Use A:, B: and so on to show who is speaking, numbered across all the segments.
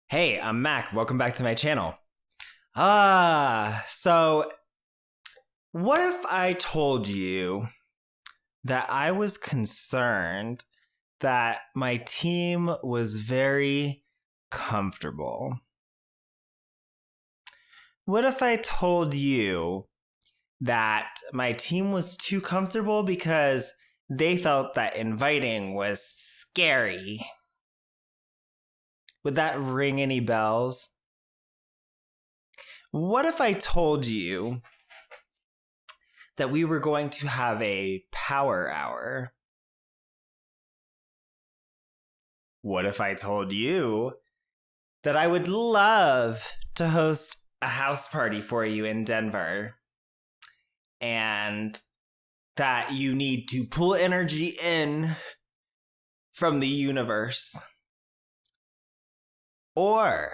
A: Hey, I'm Mack. Welcome back to my channel. So what if I told you that I was concerned that my team was very comfortable? What if I told you that my team was too comfortable because they felt that inviting was scary? Would that ring any bells? What if I told you that we were going to have a power hour? What if I told you that I would love to host a house party for you in Denver and that you need to pull energy in from the universe? Or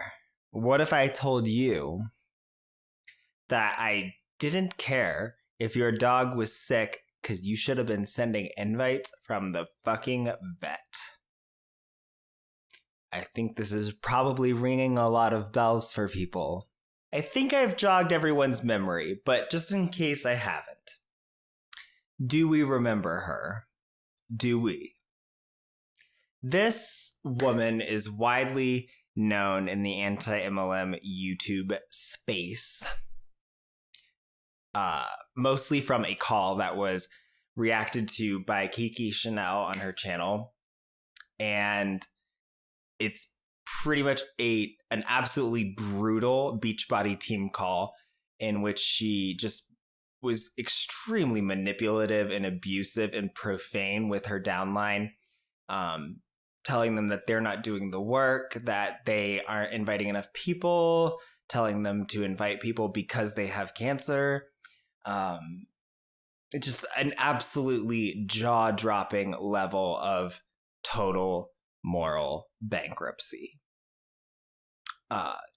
A: what if I told you that I didn't care if your dog was sick because you should have been sending invites from the fucking vet? I think this is probably ringing a lot of bells for people. I think I've jogged everyone's memory, but just in case I haven't. Do we remember her? Do we? This woman is widely known in the anti-MLM YouTube space. Mostly from a call that was reacted to by Kiki Chanel on her channel. And it's pretty much an absolutely brutal Beachbody team call in which she just was extremely manipulative and abusive and profane with her downline, telling them that they're not doing the work, that they aren't inviting enough people, telling them to invite people because they have cancer. It's just an absolutely jaw-dropping level of total moral bankruptcy.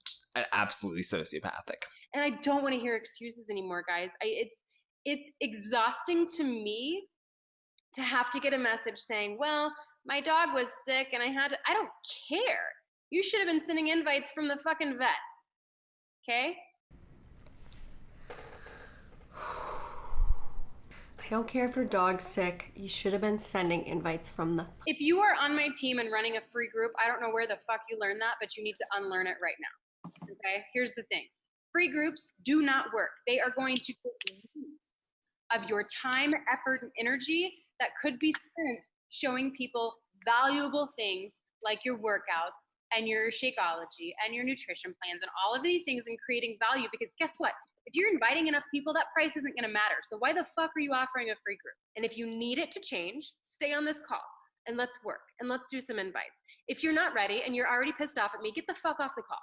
A: Just absolutely sociopathic.
B: And I don't want to hear excuses anymore, guys. It's exhausting to me to have to get a message saying, well, my dog was sick and I don't care. You should have been sending invites from the fucking vet. Okay?
C: I don't care if your dog's sick. You should have been sending invites from the...
B: If you are on my team and running a free group, I don't know where the fuck you learned that, but you need to unlearn it right now. Okay? Here's the thing. Free groups do not work. They are going to take use of your time, effort, and energy that could be spent showing people valuable things like your workouts and your Shakeology and your nutrition plans and all of these things and creating value, because guess what? If you're inviting enough people, that price isn't going to matter. So why the fuck are you offering a free group? And if you need it to change, stay on this call and let's work and let's do some invites. If you're not ready and you're already pissed off at me, get the fuck off the call.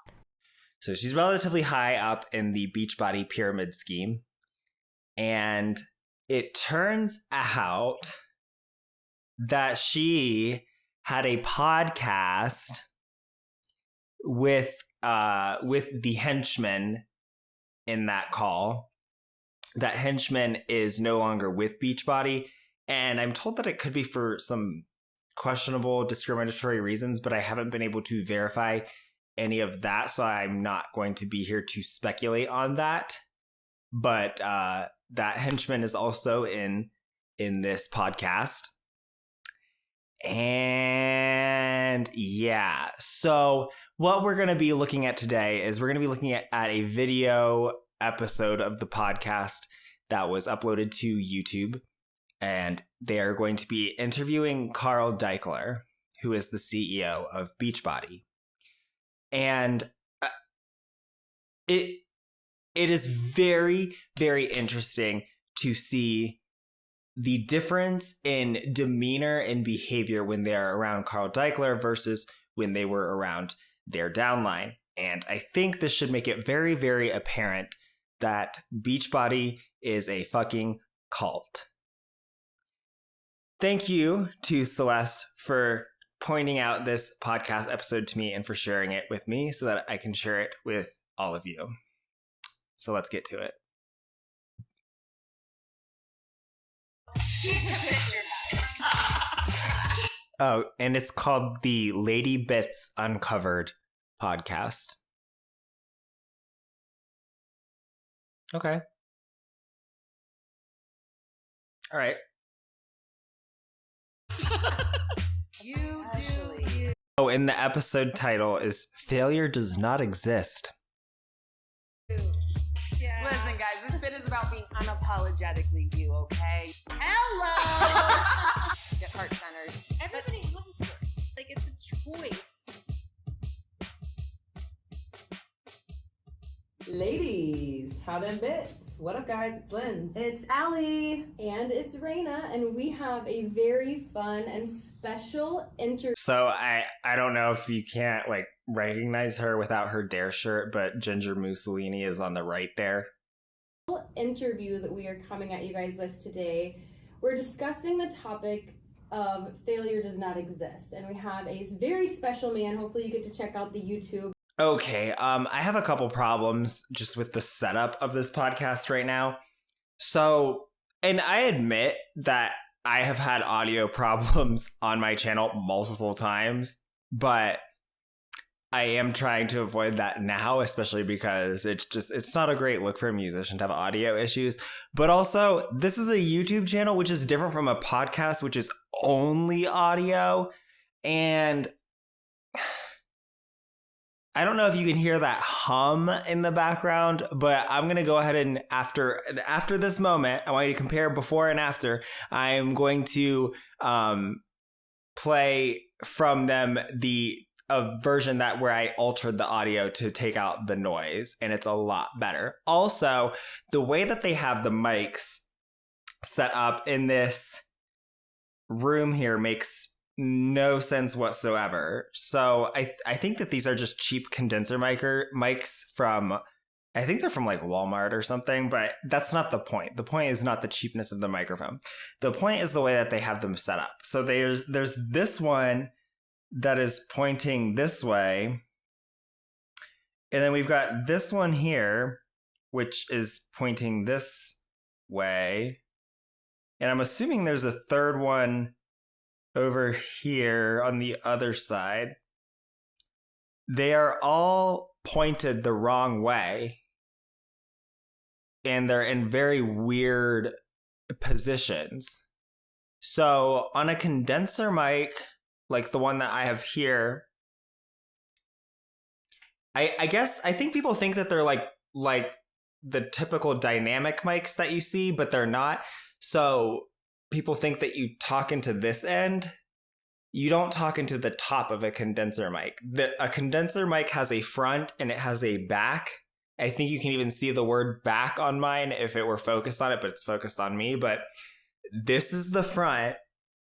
A: So she's relatively high up in the Beachbody pyramid scheme. And it turns out that she had a podcast with the henchman in that call. That henchman is no longer with Beachbody, and I'm told that it could be for some questionable discriminatory reasons, but I haven't been able to verify any of that, so I'm not going to be here to speculate on that. But that henchman is also in this podcast. And yeah, so what we're going to be looking at today is we're going to be looking at a video episode of the podcast that was uploaded to YouTube. And they are going to be interviewing Carl Daikeler, who is the CEO of Beachbody. And it is very, very interesting to see the difference in demeanor and behavior when they're around Carl Daikeler versus when they were around their downline. And I think this should make it very, very apparent that Beachbody is a fucking cult. Thank you to Celeste for pointing out this podcast episode to me and for sharing it with me so that I can share it with all of you. So let's get to it. Oh, and it's called the Lady Bits Uncovered podcast. Okay. All right. Oh, and the episode title is Failure Does Not Exist.
D: Yeah. Listen, guys, this bit is about being unapologetically you, okay? Hello! Get heart-centered.
B: Everybody has a story. Like, it's a choice.
E: Ladies, how them bits? What up, guys? It's Linz.
C: It's Allie. And it's Raina, and we have a very fun and special interview.
A: So I don't know if you can't like recognize her without her Dare shirt, but Ginger Mussolini is on the right there.
C: Interview that we are coming at you guys with today. We're discussing the topic of failure does not exist, and we have a very special man. Hopefully you get to check out the YouTube.
A: Okay, I have a couple problems just with the setup of this podcast right now. So, and I admit that I have had audio problems on my channel multiple times, but I am trying to avoid that now, especially because it's not a great look for a musician to have audio issues. But also, this is a YouTube channel, which is different from a podcast, which is only audio. And I don't know if you can hear that hum in the background, but I'm going to go ahead and after this moment, I want you to compare before and after. I'm going to play from them a version where I altered the audio to take out the noise, and it's a lot better. Also, the way that they have the mics set up in this room here makes no sense whatsoever. So I think that these are just cheap condenser mics from, I think they're from like Walmart or something, but that's not the point. The point is not the cheapness of the microphone. The point is the way that they have them set up. So there's this one that is pointing this way. And then we've got this one here, which is pointing this way. And I'm assuming there's a third one over here on the other side. They are all pointed the wrong way, and they're in very weird positions. So on a condenser mic, like the one that I have here, I think people think that they're like the typical dynamic mics that you see, but they're not. So people think that you talk into this end. You don't talk into the top of a condenser mic. A condenser mic has a front and it has a back. I think you can even see the word back on mine if it were focused on it, but it's focused on me. But this is the front.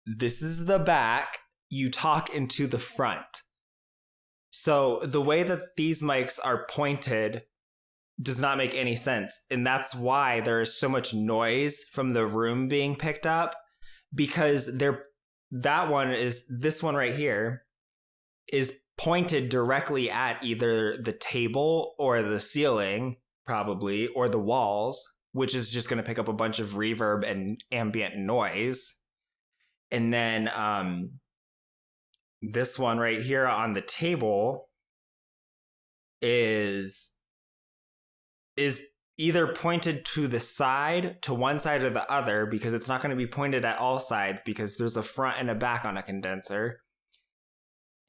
A: This is the back. You talk into the front. So the way that these mics are pointed does not make any sense. And that's why there is so much noise from the room being picked up, because this one right here is pointed directly at either the table or the ceiling, probably, or the walls, which is just going to pick up a bunch of reverb and ambient noise. And then this one right here on the table is either pointed to the side, to one side or the other, because it's not going to be pointed at all sides because there's a front and a back on a condenser.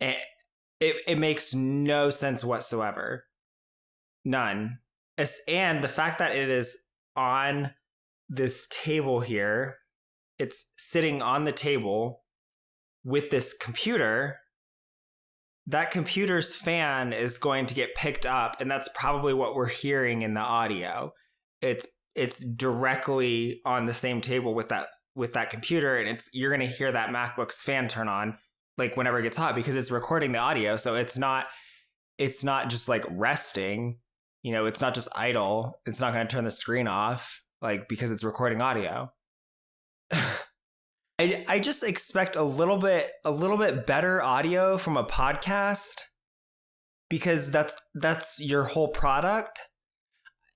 A: It makes no sense whatsoever. None. And the fact that it is on this table here, it's sitting on the table with this computer. That computer's fan is going to get picked up, and that's probably what we're hearing in the audio. It's directly on the same table with that computer, and you're going to hear that MacBook's fan turn on like whenever it gets hot because it's recording the audio. So it's not just like resting, it's not just idle. It's not going to turn the screen off like because it's recording audio. I just expect a little bit better audio from a podcast because that's your whole product.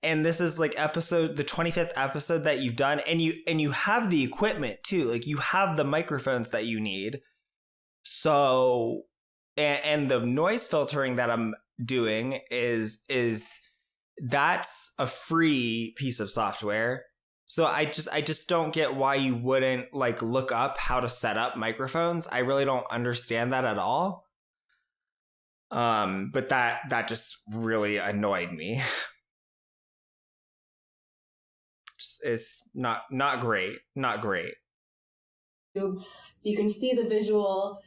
A: And this is like the 25th episode that you've done, and you have the equipment too. Like you have the microphones that you need. So, and the noise filtering that I'm doing is that's a free piece of software. So I just don't get why you wouldn't like look up how to set up microphones. I really don't understand that at all. But that just really annoyed me. It's not great. Not great.
C: So you can see the visual,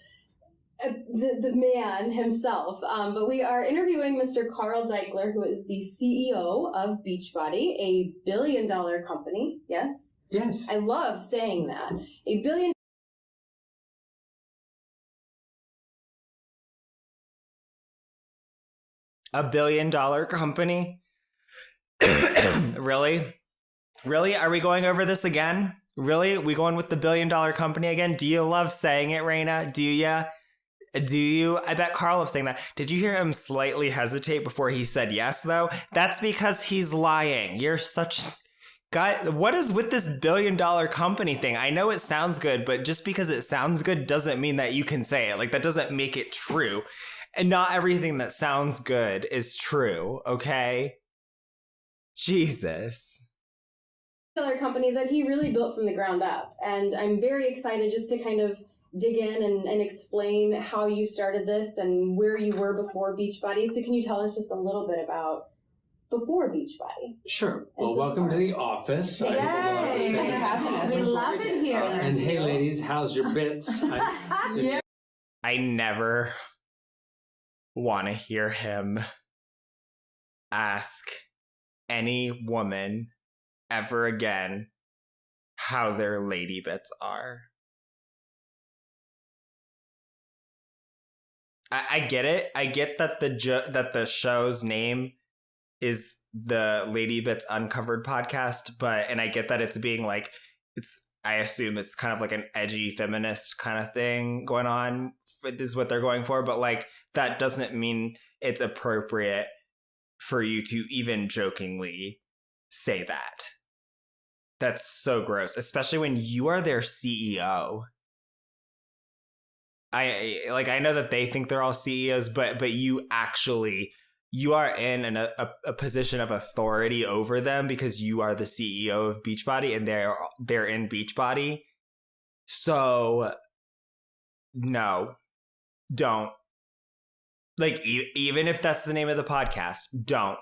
C: the man himself. But we are interviewing Mr. Carl Daikeler, who is the CEO of Beachbody, a billion-dollar company. Yes?
F: Yes.
C: I love saying that. A billion.
A: $1 billion company? Really? Really? Are we going over this again? Really? We going with the $1 billion company again? Do you love saying it, Raina? Do ya? Do you? I bet Carl was saying that. Did you hear him slightly hesitate before he said yes, though? That's because he's lying. You're such... God, what is with this $1 billion company thing? I know it sounds good, but just because it sounds good doesn't mean that you can say it. Like, that doesn't make it true. And not everything that sounds good is true, okay? Jesus.
C: Company that he really built from the ground up. And I'm very excited just to kind of dig in and explain how you started this and where you were before Beachbody. So can you tell us just a little bit about before Beachbody?
F: Sure. Well, welcome to the office.
C: Yay! Thanks for having us. We love it here.
F: And hey, ladies, how's your bits?
E: Yeah.
A: I never want to hear him ask any woman ever again how their lady bits are. I get it. I get that that the show's name is the Lady Bits Uncovered podcast, and I get that it's being like, I assume it's kind of like an edgy feminist kind of thing going on, is what they're going for, but like that doesn't mean it's appropriate for you to even jokingly say that. That's so gross, especially when you are their CEO. I know that they think they're all CEOs, but you are in a position of authority over them because you are the CEO of Beachbody and they're in Beachbody. So no, don't. Like, even if that's the name of the podcast, don't.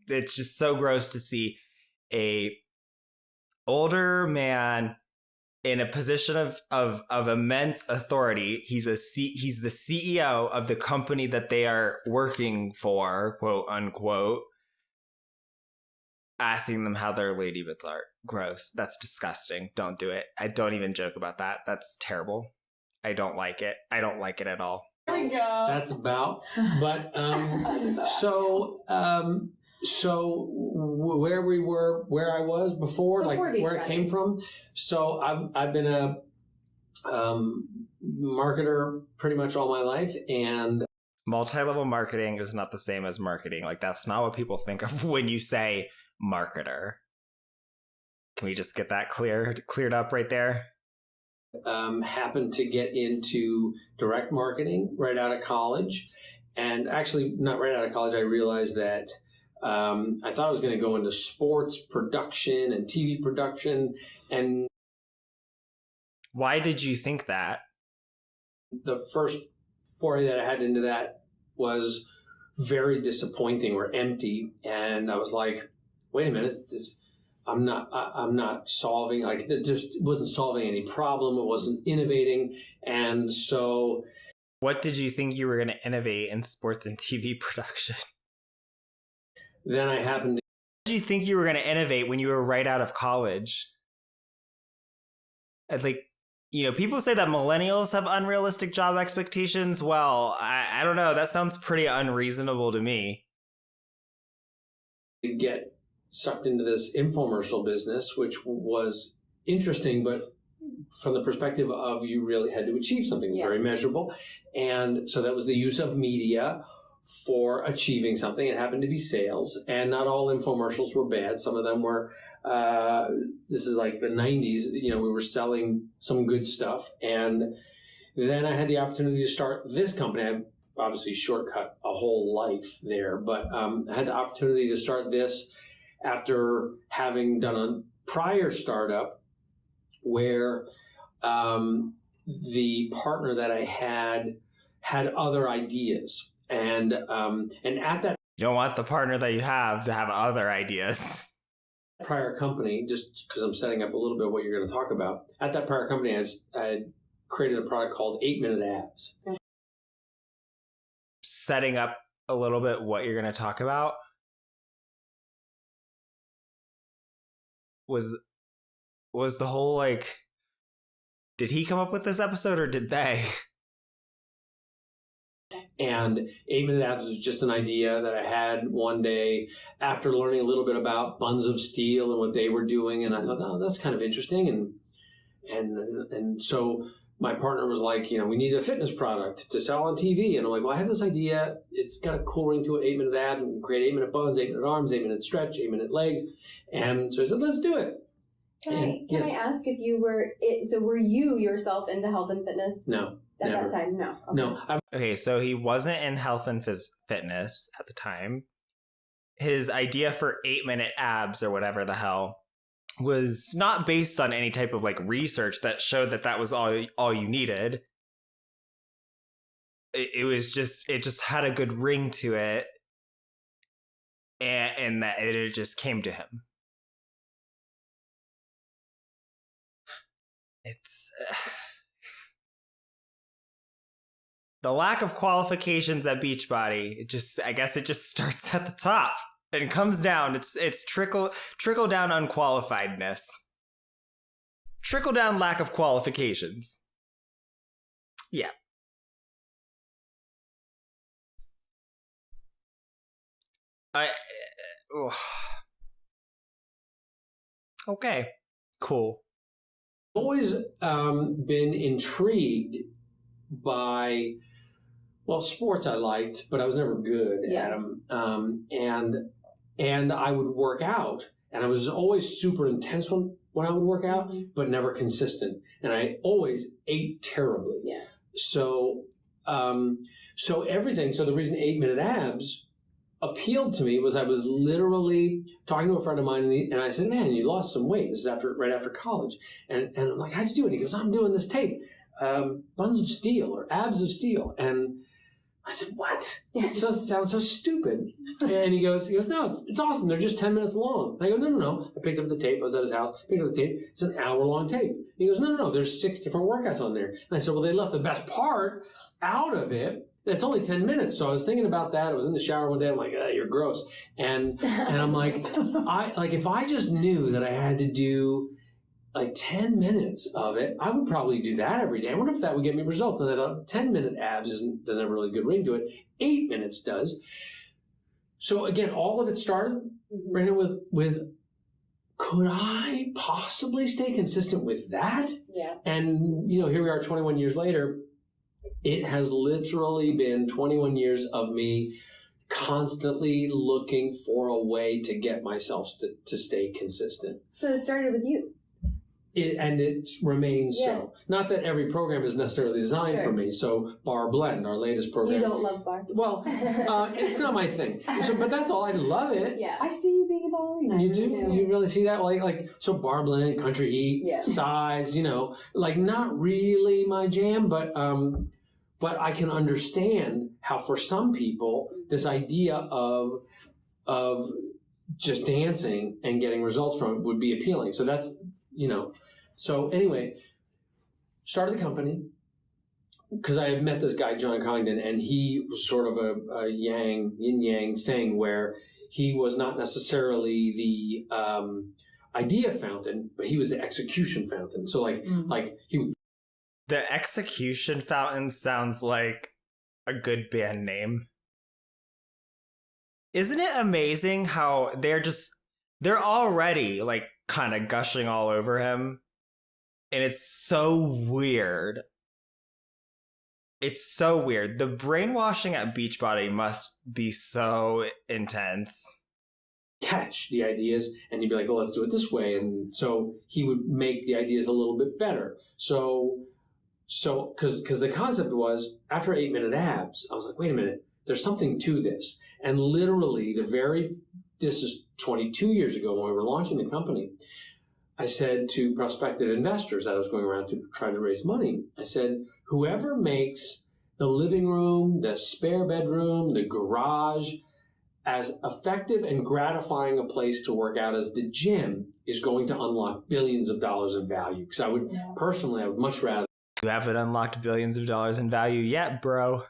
A: It's just so gross to see a older man in a position of immense authority. He's the CEO of the company that they are working for, quote unquote, asking them how their lady bits are. Gross. That's disgusting. Don't do it. I don't even joke about that. That's terrible. I don't like it. I don't like it at all.
E: There we go.
F: That's about. But so where we were, where I was before like where I came from. So I've been a marketer pretty much all my life, and
A: multi-level marketing is not the same as marketing. Like, that's not what people think of when you say marketer. Can we just get that cleared up right there?
F: Happened to get into direct marketing right out of college. And actually, not right out of college, I realized that I thought I was going to go into sports production and TV production. And
A: why did you think that?
F: The first foray that I had into that was very disappointing or empty. And I was like, wait a minute. I'm not solving, like, it just wasn't solving any problem. It wasn't innovating. And so,
A: what did you think you were going to innovate in sports and TV production?
F: Then I happened to...
A: What did you think you were going to innovate when you were right out of college? Like, you know, people say that millennials have unrealistic job expectations. Well, I don't know. That sounds pretty unreasonable to me.
F: Get sucked into this infomercial business, which was interesting, but from the perspective of you really had to achieve something very measurable. And so that was the use of media for achieving something. It happened to be sales, and not all infomercials were bad. Some of them were, this is like the 90s, you know, we were selling some good stuff. And then I had the opportunity to start this company. I obviously shortcut a whole life there, but I had the opportunity to start this after having done a prior startup where the partner that I had other ideas. And at that
A: You don't want the partner that you have to have other ideas.
F: prior company, just because I'm setting up a little bit what you're going to talk about, at that prior company, I had created a product called 8-Minute Abs.
A: Setting up a little bit what you're going to talk about was the whole, like, did he come up with this episode or did they?
F: And 8-Minute Abs was just an idea that I had one day after learning a little bit about Buns of Steel and what they were doing. And I thought, oh, that's kind of interesting. And so my partner was like, we need a fitness product to sell on TV. And I'm like, well, I have this idea. It's got a cool ring to it, 8-minute abs, and create 8-minute buns, 8-minute arms, 8-minute stretch, 8-minute legs. And so I said, let's do it.
C: Can I ask if you were you yourself into health and fitness?
F: No.
C: At
F: Never.
C: that time, no. Okay.
F: No.
A: Okay, so he wasn't in health and fitness at the time. His idea for 8-minute abs or whatever the hell was not based on any type of like research that showed that was all you needed. It just had a good ring to it, and that it just came to him. It's the lack of qualifications at Beachbody. I guess it just starts at the top and comes down. It's trickle down unqualifiedness. Trickle down lack of qualifications. Yeah. Okay. Cool.
F: Always been intrigued by, well, sports I liked, but I was never good at them. And I would work out, and I was always super intense when I would work out, but never consistent. And I always ate terribly.
C: Yeah.
F: So everything. So the reason 8-minute abs appealed to me was I was literally talking to a friend of mine, and I said, man, you lost some weight. This is right after college. And I'm like, how'd you do it? He goes, I'm doing this tape, Buns of Steel or Abs of Steel. And I said, what? It sounds so stupid. And he goes, no, it's awesome. They're just 10 minutes long. And I go, no. I picked up the tape. I was at his house, picked up the tape. It's an hour-long tape. And he goes, no. There's 6 different workouts on there. And I said, well, they left the best part out of it. It's only 10 minutes. So I was thinking about that. I was in the shower one day. I'm like, you're gross. And I'm like, if I just knew that I had to do like 10 minutes of it, I would probably do that every day. I wonder if that would get me results. And I thought 10-minute abs doesn't have a really good ring to it. 8 minutes does. So again, all of it started right with could I possibly stay consistent with that?
C: Yeah.
F: And here we are 21 years later. It has literally been 21 years of me constantly looking for a way to get myself to stay consistent.
C: So it started with you.
F: And it remains so. Not that every program is necessarily designed for me. So Bar Blend, our latest program.
C: You don't love bar.
F: Well, it's not my thing. But that's all. I love it.
C: Yeah.
E: I see you being a ballerina.
F: You do? You really see that? So Bar Blend, Country Heat, size, not really my jam, but I can understand how for some people this idea of just dancing and getting results from it would be appealing. So that's, So anyway, started the company because I had met this guy, John Congdon, and he was sort of a yin-yang thing where he was not necessarily the idea fountain, but he was the execution fountain. So he would.
A: The Execution Fountain sounds like a good band name. Isn't it amazing how they're already like kind of gushing all over him? And it's so weird. It's so weird. The brainwashing at Beachbody must be so intense.
F: Catch the ideas, and he'd be like, "Oh, let's do it this way." And so he would make the ideas a little bit better. So So, because the concept was, after 8-minute abs, I was like, wait a minute, there's something to this. And literally, this is 22 years ago when we were launching the company, I said to prospective investors that I was going around to try to raise money, I said, whoever makes the living room, the spare bedroom, the garage, as effective and gratifying a place to work out as the gym is going to unlock billions of dollars of value. Because I would much rather.
A: You haven't unlocked billions of dollars in value yet, bro.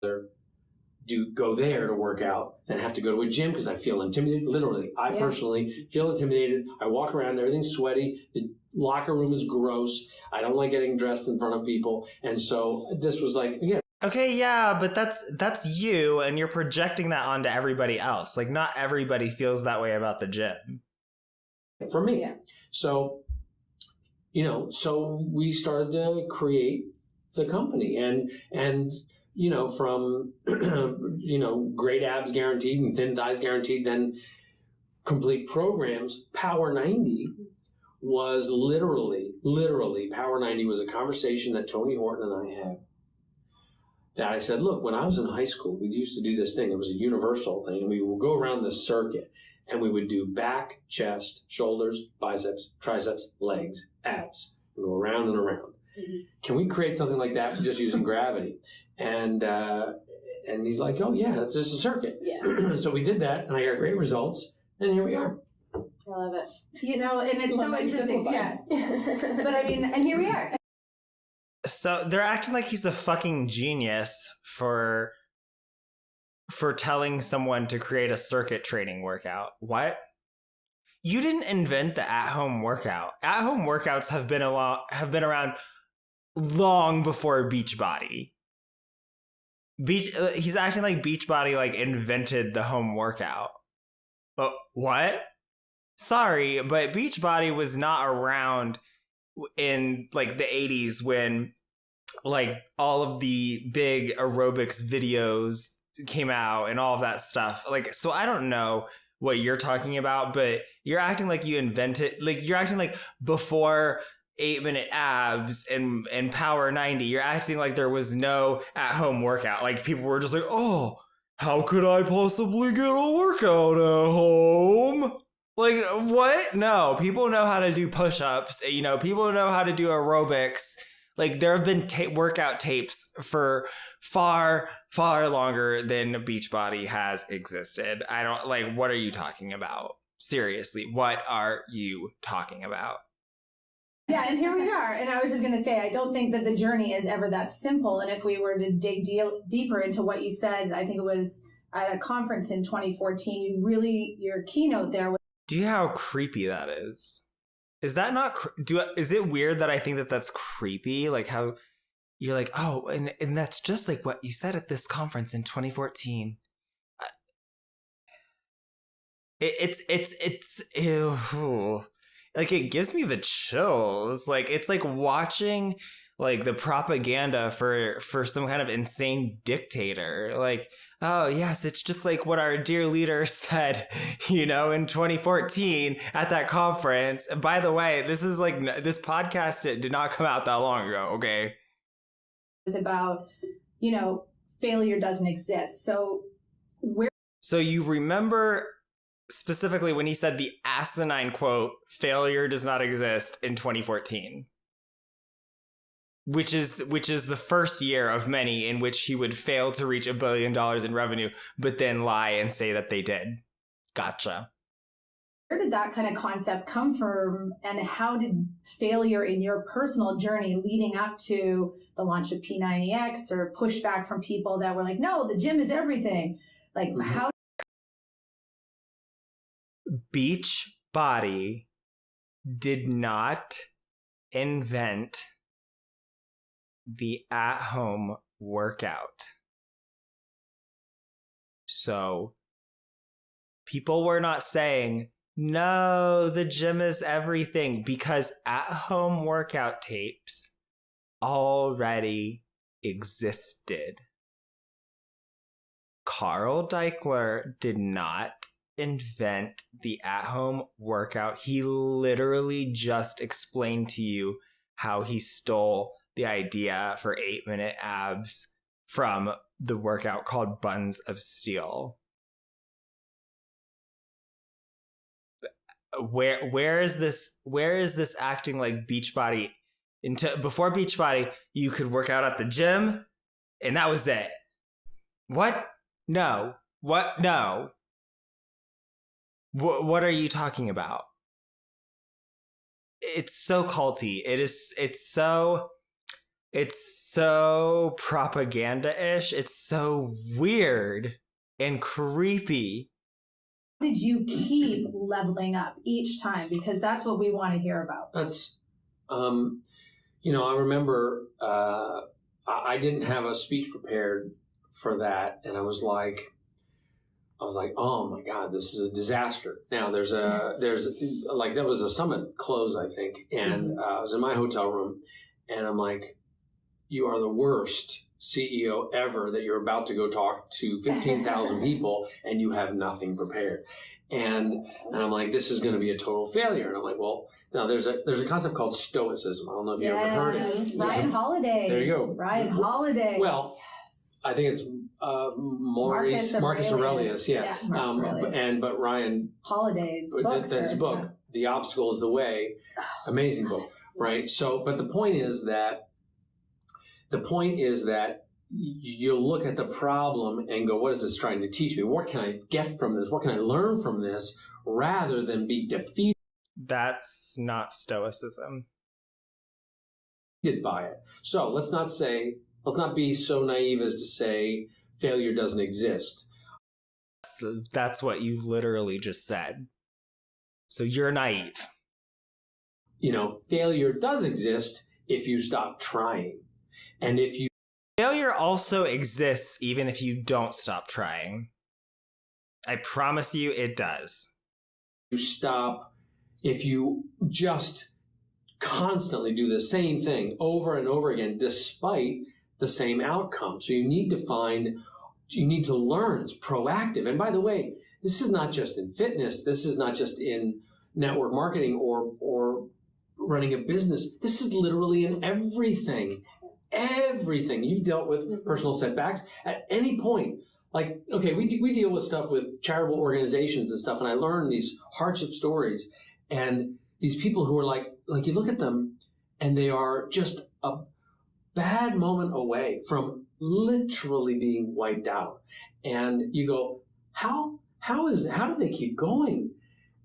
F: Go there to work out than have to go to a gym because I feel intimidated. Literally, I personally feel intimidated. I walk around, everything's sweaty. The locker room is gross. I don't like getting dressed in front of people. And so this was like, again.
A: Okay, yeah, but that's you, and you're projecting that onto everybody else. Like, not everybody feels that way about the gym.
F: For me. Yeah. So, so we started to create the company and from, great abs guaranteed and thin thighs guaranteed, then complete programs. Power 90 was literally, Power 90 was a conversation that Tony Horton and I had. That I said, look, when I was in high school, we used to do this thing. It was a universal thing. And we would go around the circuit and we would do back, chest, shoulders, biceps, triceps, legs, abs. We go around and around. Mm-hmm. Can we create something like that just using gravity? And he's like, oh, yeah, that's just a circuit. Yeah. So we did that, and I got great results, and here we are.
C: I love it.
G: And it's so interesting. Yeah. But I mean,
C: and here we are.
A: So they're acting like he's a fucking genius for telling someone to create a circuit training workout. What? You didn't invent the at-home workout. At-home workouts have been around long before Beachbody. He's acting like Beachbody like invented the home workout. But what? Sorry, but Beachbody was not around in like the 80s when like all of the big aerobics videos came out and all of that stuff. Like, so I don't know what you're talking about, but you're acting like you invented, like you're acting like before 8-minute abs and Power 90, you're acting like there was no at-home workout. Like people were just like, oh, how could I possibly get a workout at home? Like, what? No, people know how to do push-ups. People know how to do aerobics. Like, there have been workout tapes for far, far longer than Beachbody has existed. I don't, like, what are you talking about? Seriously, what are you talking about?
G: Yeah, and here we are. And I was just going to say, I don't think that the journey is ever that simple. And if we were to dig deeper into what you said, I think it was at a conference in 2014, your keynote there was.
A: Do you know how creepy that is? Is that not, is it weird that I think that that's creepy? Like how you're like, oh, and that's just like what you said at this conference in 2014. It's ew. Like it gives me the chills. Like it's like watching like the propaganda for some kind of insane dictator. Like, oh yes, it's just like what our dear leader said, in 2014 at that conference. And by the way, this podcast did not come out that long ago. Okay.
G: It's about, failure doesn't exist. So
A: you remember specifically when he said the asinine quote, failure does not exist in 2014. Which is the first year of many in which he would fail to reach $1 billion in revenue, but then lie and say that they did. Gotcha.
G: Where did that kind of concept come from, and how did failure in your personal journey leading up to the launch of P90X or pushback from people that were like, no, the gym is everything? Like, how?
A: Beachbody did not invent the at-home workout. So people were not saying, no, the gym is everything, because at-home workout tapes already existed. Carl Daikeler did not invent the at-home workout. He literally just explained to you how he stole the idea for 8-minute abs from the workout called Buns of Steel. Where is this acting like Beachbody? Before Beachbody, you could work out at the gym and that was it. What? No. What? No. What are you talking about? It's so culty. It's so propaganda-ish. It's so weird and creepy.
G: How did you keep leveling up each time? Because that's what we want to hear about.
F: That's, I remember I didn't have a speech prepared for that, and I was like, oh my God, this is a disaster. Now that was a summit close, I think, and I was in my hotel room, and I'm like, you are the worst CEO ever that you're about to go talk to 15,000 people and you have nothing prepared. And I'm like, this is going to be a total failure. And I'm like, well, now there's a concept called stoicism. I don't know if you ever heard it.
G: Ryan Holiday.
F: There you go.
G: Ryan Holiday.
F: Well, I think it's Marcus Aurelius. Yeah.
G: Marcus Aurelius.
F: But Ryan
G: Holiday's book.
F: That's his book. Yeah. The Obstacle is the Way. Amazing book. Right. So, but the point is that you look at the problem and go, what is this trying to teach me? What can I get from this? What can I learn from this rather than be defeated?
A: That's not stoicism.
F: By it. So let's not be so naive as to say failure doesn't exist.
A: That's what you literally just said. So you're naive.
F: Failure does exist if you stop trying. And
A: failure also exists even if you don't stop trying. I promise you it does.
F: If you just constantly do the same thing over and over again, despite the same outcome. So you need to learn. It's proactive. And by the way, this is not just in fitness. This is not just in network marketing or running a business. This is literally in everything. Everything. You've dealt with personal setbacks at any point. Like, okay, we deal with stuff with charitable organizations and stuff, and I learn these hardship stories and these people who are like you look at them and they are just a bad moment away from literally being wiped out. And you go, how do they keep going?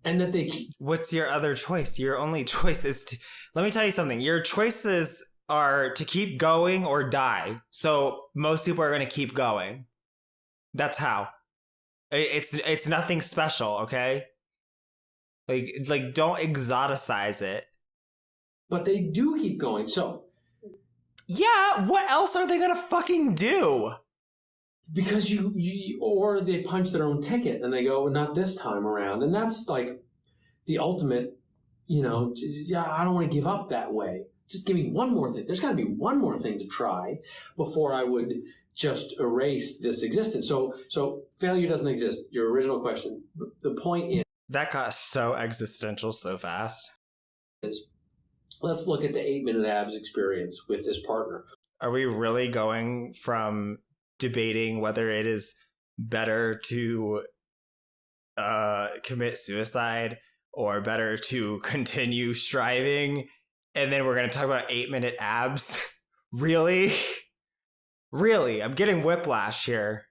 F: And that
A: what's your other choice? Your only choice is let me tell you something. Your choices are to keep going or die. So most people are going to keep going. That's how. It's nothing special, okay? Like don't exoticize it.
F: But they do keep going. So
A: yeah, what else are they going to fucking do?
F: Because you or they punch their own ticket and they go, not this time around. And that's like the ultimate, I don't want to give up that way. Just give me one more thing. There's got to be one more thing to try before I would just erase this existence. So failure doesn't exist. Your original question. The point is.
A: That got so existential so fast.
F: Let's look at the 8-minute abs experience with this partner.
A: Are we really going from debating whether it is better to commit suicide or better to continue striving? And then we're going to talk about 8-minute abs? Really? Really? I'm getting whiplash here.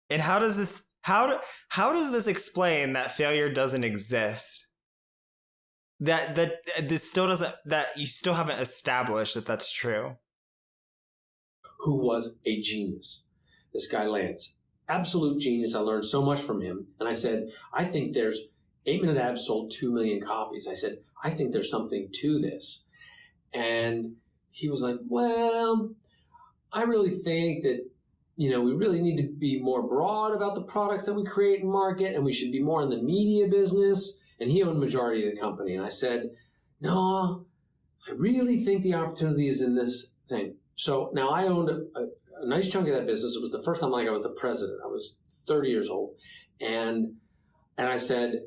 A: And how does this explain that failure doesn't exist? That this still doesn't, that you still haven't established that that's true.
F: Who was a genius. This guy Lance. Absolute genius. I learned so much from him. And I said, I think there's 8-minute abs sold 2 million copies. I said, I think there's something to this. And he was like, well, I really think that, we really need to be more broad about the products that we create and market, and we should be more in the media business. And he owned majority of the company. And I said, no, I really think the opportunity is in this thing. So now I owned a nice chunk of that business. It was the first time I was the president. I was 30 years old. And I said,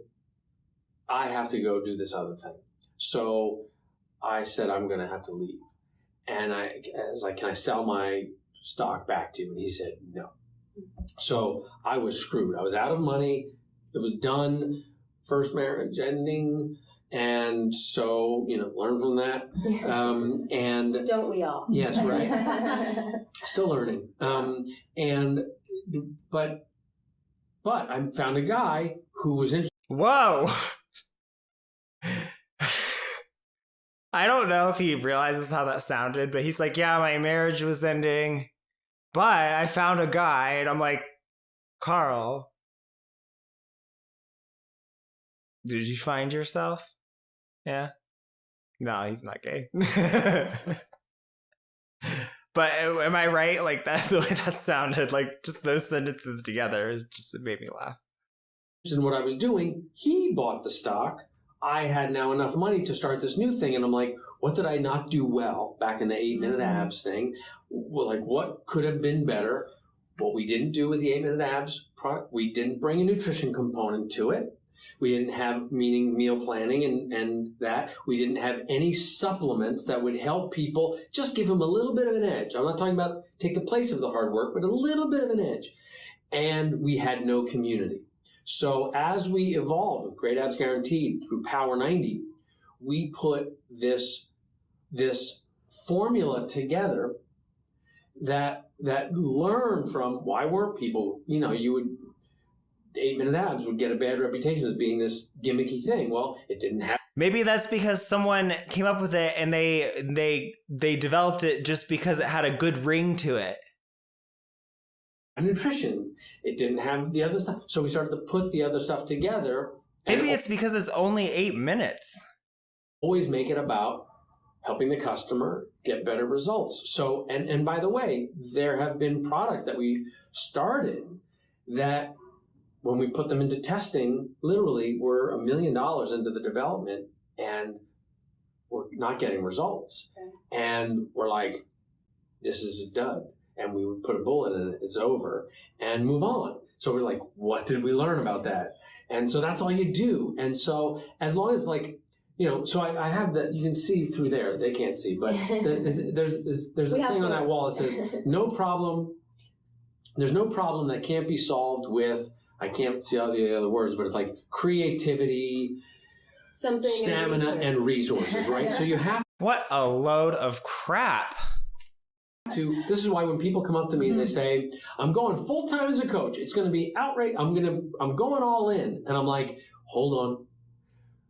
F: I have to go do this other thing. So I said, I'm going to have to leave. And I was like, can I sell my stock back to you? And he said, no. So I was screwed. I was out of money. It was done. First marriage ending. And so, learn from that. And
C: Don't we all?
F: yes, right. Still learning. But I found a guy who was interested.
A: Whoa. I don't know if he realizes how that sounded, but he's like, yeah, my marriage was ending, but I found a guy. And I'm like, Carl, did you find yourself? Yeah. No, he's not gay. But am I right? Like, that's the way that sounded. Like, just those sentences together, it made me laugh.
F: In what I was doing, he bought the stock. I had now enough money to start this new thing. And I'm like, what did I not do well back in the 8-minute abs thing? Well, like, what could have been better? What we didn't do with the 8-minute abs product, we didn't bring a nutrition component to it. We didn't have meal planning and that. We didn't have any supplements that would help people, just give them a little bit of an edge. I'm not talking about take the place of the hard work, but a little bit of an edge. And we had no community. So as we evolved with Great Abs Guaranteed through Power 90, we put this formula together that learned from why weren't people, 8-minute abs would get a bad reputation as being this gimmicky thing. Well, it didn't have.
A: Maybe that's because someone came up with it and they developed it just because it had a good ring to it.
F: Nutrition. It didn't have the other stuff. So we started to put the other stuff together.
A: Maybe it's because it's only 8 minutes.
F: Always make it about helping the customer get better results. So, and by the way, there have been products that we started that when we put them into testing, literally we're $1 million into the development and we're not getting results. Okay. And we're like, this is a dud. And we would put a bullet in it, it's over, and move on. So we're like, what did we learn about that? And so that's all you do. And so as long as so I have that, you can see through there, they can't see, but there's a thing on that wall that says, no problem, there's no problem that can't be solved with, I can't see all the other words, but it's like creativity, stamina, and resources, right? So you have.
A: What a load of crap.
F: This is why when people come up to me and they say, I'm going full time as a coach, it's going to be outright, I'm going all in. And I'm like, hold on.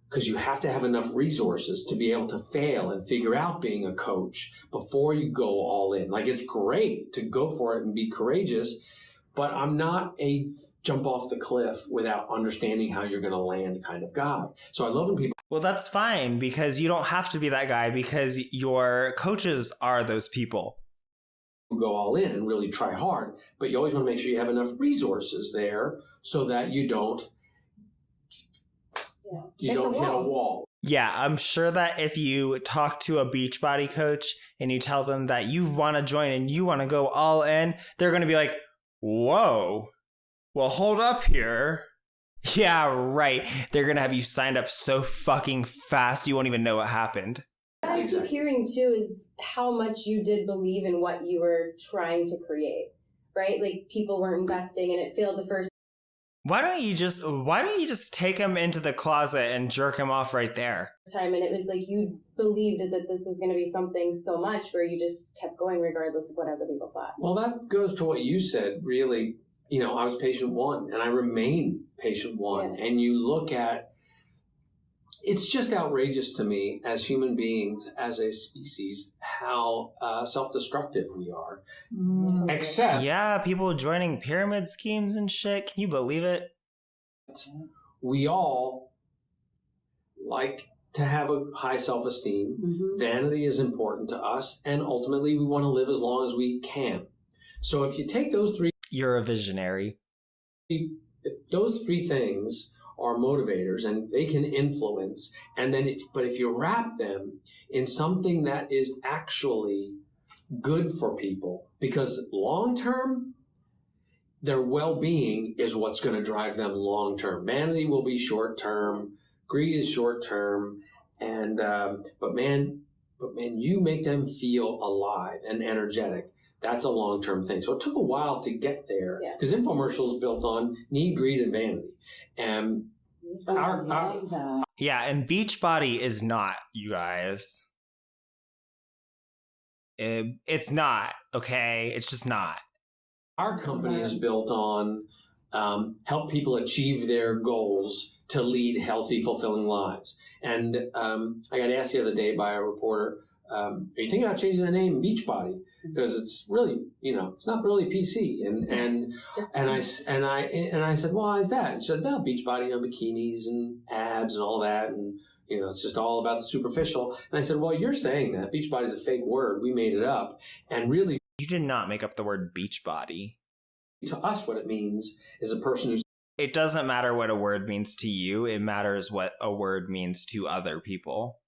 F: Because you have to have enough resources to be able to fail and figure out being a coach before you go all in. Like, it's great to go for it and be courageous, but I'm not a jump off the cliff without understanding how you're going to land kind of guy. So I love when people.
A: Well, that's fine because you don't have to be that guy because your coaches are those people.
F: Go all in and really try hard, but you always want to make sure you have enough resources there so that you don't hit a wall.
A: Yeah, I'm sure that if you talk to a Beachbody coach and you tell them that you want to join and you want to go all in, they're going to be like, whoa, well, hold up here. Yeah, right. They're going to have you signed up so fucking fast you won't even know what happened.
C: What I keep hearing too is how much you did believe in what you were trying to create, right? Like, people weren't investing and it failed the first
A: Why don't you just take him into the closet and jerk him off right there?
C: time, and it was like you believed that this was going to be something so much where you just kept going regardless of what other people thought.
F: Well, that goes to what you said, really. I was patient one and I remain patient one. Yeah. And you look at, it's just outrageous to me as human beings, as a species, how self-destructive we are. Except.
A: Yeah, people joining pyramid schemes and shit. Can you believe it?
F: We all like to have a high self-esteem. Mm-hmm. Vanity is important to us. And ultimately, we want to live as long as we can. So if you take those three.
A: You're a visionary.
F: Those three things are motivators and they can influence. And then if you wrap them in something that is actually good for people, because long term, their well-being is what's going to drive them long term. Vanity will be short term, greed is short term, and but man, but man, you make them feel alive and energetic. That's a long-term thing. So it took a while to get there because infomercials built on need, greed, and vanity. And
A: yeah, and Beachbody is not, you guys. It's not, okay? It's just not.
F: Our company is built on help people achieve their goals to lead healthy, fulfilling lives. And I got asked the other day by a reporter, are you thinking about changing the name Beachbody? Because it's really, it's not really PC. And I said, well, why is that? And she said, well, Beachbody, bikinis and abs and all that. And, it's just all about the superficial. And I said, well, you're saying that. Beachbody is a fake word. We made it up. And really,
A: you did not make up the word Beachbody.
F: To us, what it means is a person who's...
A: It doesn't matter what a word means to you. It matters what a word means to other people.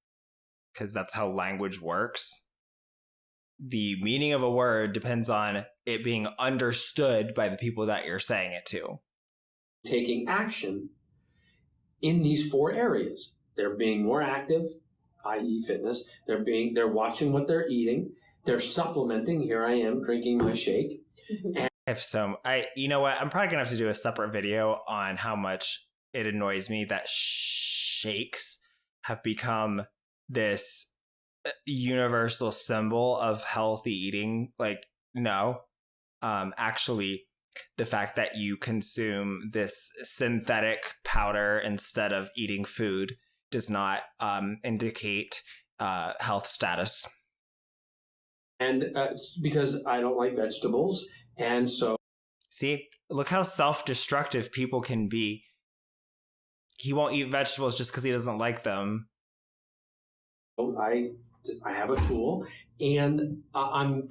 A: Because that's how language works. The meaning of a word depends on it being understood by the people that you're saying it to.
F: Taking action in these 4 areas. They're being more active, i.e. fitness. They're watching what they're eating. They're supplementing. Here I am drinking my shake. And
A: you know what? I'm probably going to have to do a separate video on how much it annoys me that shakes have become this universal symbol of healthy eating. Like, no. Actually, the fact that you consume this synthetic powder instead of eating food does not indicate health status.
F: And because I don't like vegetables. And so...
A: See, look how self-destructive people can be. He won't eat vegetables just because he doesn't like them.
F: I have a tool, and I'm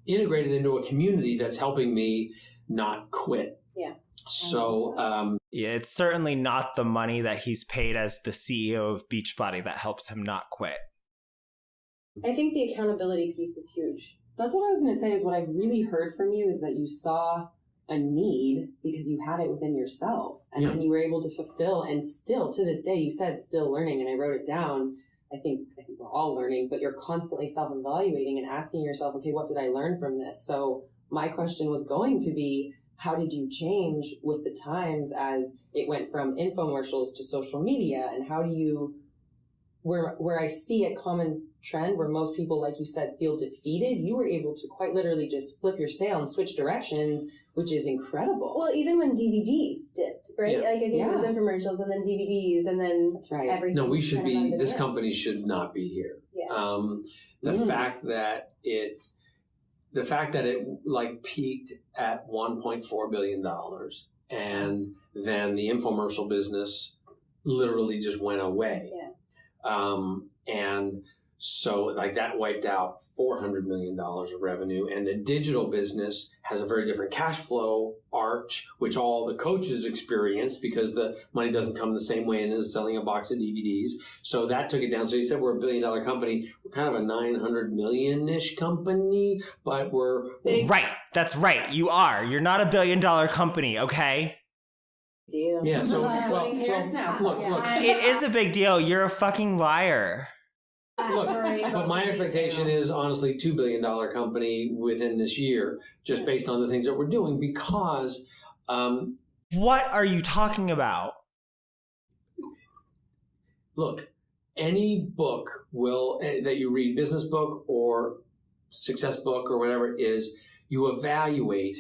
F: integrated into a community that's helping me not quit.
C: Yeah.
F: So...
A: yeah, it's certainly not the money that he's paid as the CEO of Beachbody that helps him not quit.
C: I think the accountability piece is huge.
H: That's what I was going to say, is what I've really heard from you is that you saw a need because you had it within yourself, and then you were able to fulfill, and still to this day, you said still learning, and I wrote it down. I think we're all learning, but you're constantly self-evaluating and asking yourself, okay, what did I learn from this? So my question was going to be, how did you change with the times as it went from infomercials to social media? And how do you, where I see a common trend where most people, like you said, feel defeated, you were able to quite literally just flip your sail and switch directions, which is incredible.
C: Well, even when DVDs dipped, right?
F: Yeah.
C: Like I think it was infomercials and then DVDs and then
H: that's right.
C: Everything.
F: No, we should be, this company should not be here.
C: Yeah.
F: The fact that it like peaked at $1.4 billion, and then the infomercial business literally just went away.
C: Yeah.
F: And so like that wiped out $400 million of revenue, and the digital business has a very different cash flow arch, which all the coaches experience because the money doesn't come the same way and is selling a box of DVDs. So that took it down. So you said we're $1 billion company. We're kind of a 900 million-ish company, but we're...
A: Right. That's right. You are. You're not $1 billion company, okay?
C: Deal.
F: Yeah, so look.
A: It is a big deal. You're a fucking liar.
F: Look, but my expectation is honestly $2 billion company within this year, just based on the things that we're doing, because...
A: what are you talking about?
F: Look, any book that you read, business book or success book or whatever, is you evaluate,